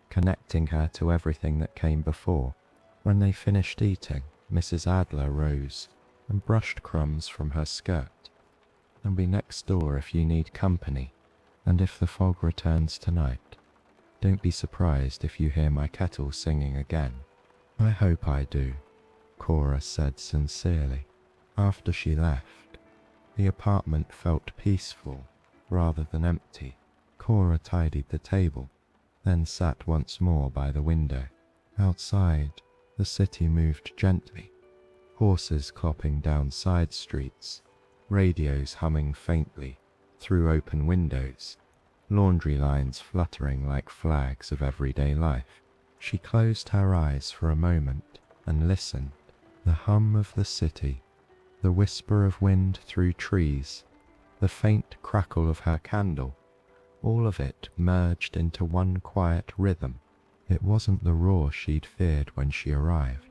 Speaker 1: connecting her to everything that came before. When they finished eating, Mrs. Adler rose and brushed crumbs from her skirt. "I'll be next door if you need company, and if the fog returns tonight, don't be surprised if you hear my kettle singing again." "I hope I do," Cora said sincerely. After she left, the apartment felt peaceful rather than empty. Cora tidied the table, then sat once more by the window. Outside, the city moved gently, horses clopping down side streets, radios humming faintly through open windows, laundry lines fluttering like flags of everyday life. She closed her eyes for a moment and listened. The hum of the city, the whisper of wind through trees, the faint crackle of her candle, all of it merged into one quiet rhythm. It wasn't the roar she'd feared when she arrived.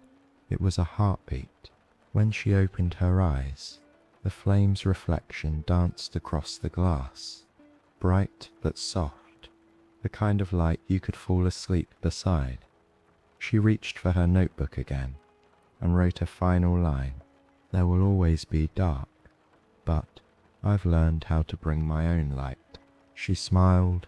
Speaker 1: It was a heartbeat. When she opened her eyes, the flame's reflection danced across the glass, bright but soft, the kind of light you could fall asleep beside. She reached for her notebook again and wrote a final line. "There will always be dark, but I've learned how to bring my own light." She smiled,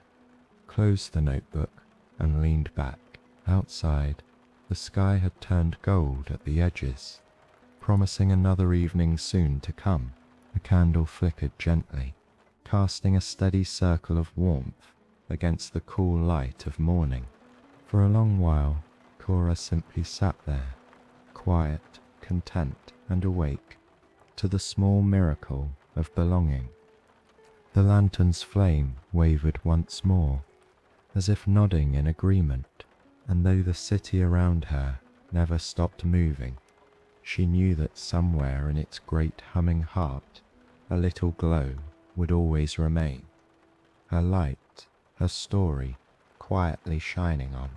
Speaker 1: closed the notebook, and leaned back. Outside, the sky had turned gold at the edges, promising another evening soon to come. The candle flickered gently, casting a steady circle of warmth against the cool light of morning. For a long while, Cora simply sat there, quiet, content, and awake to the small miracle of belonging. The lantern's flame wavered once more, as if nodding in agreement, and though the city around her never stopped moving, she knew that somewhere in its great humming heart a little glow would always remain, her light, her story, quietly shining on.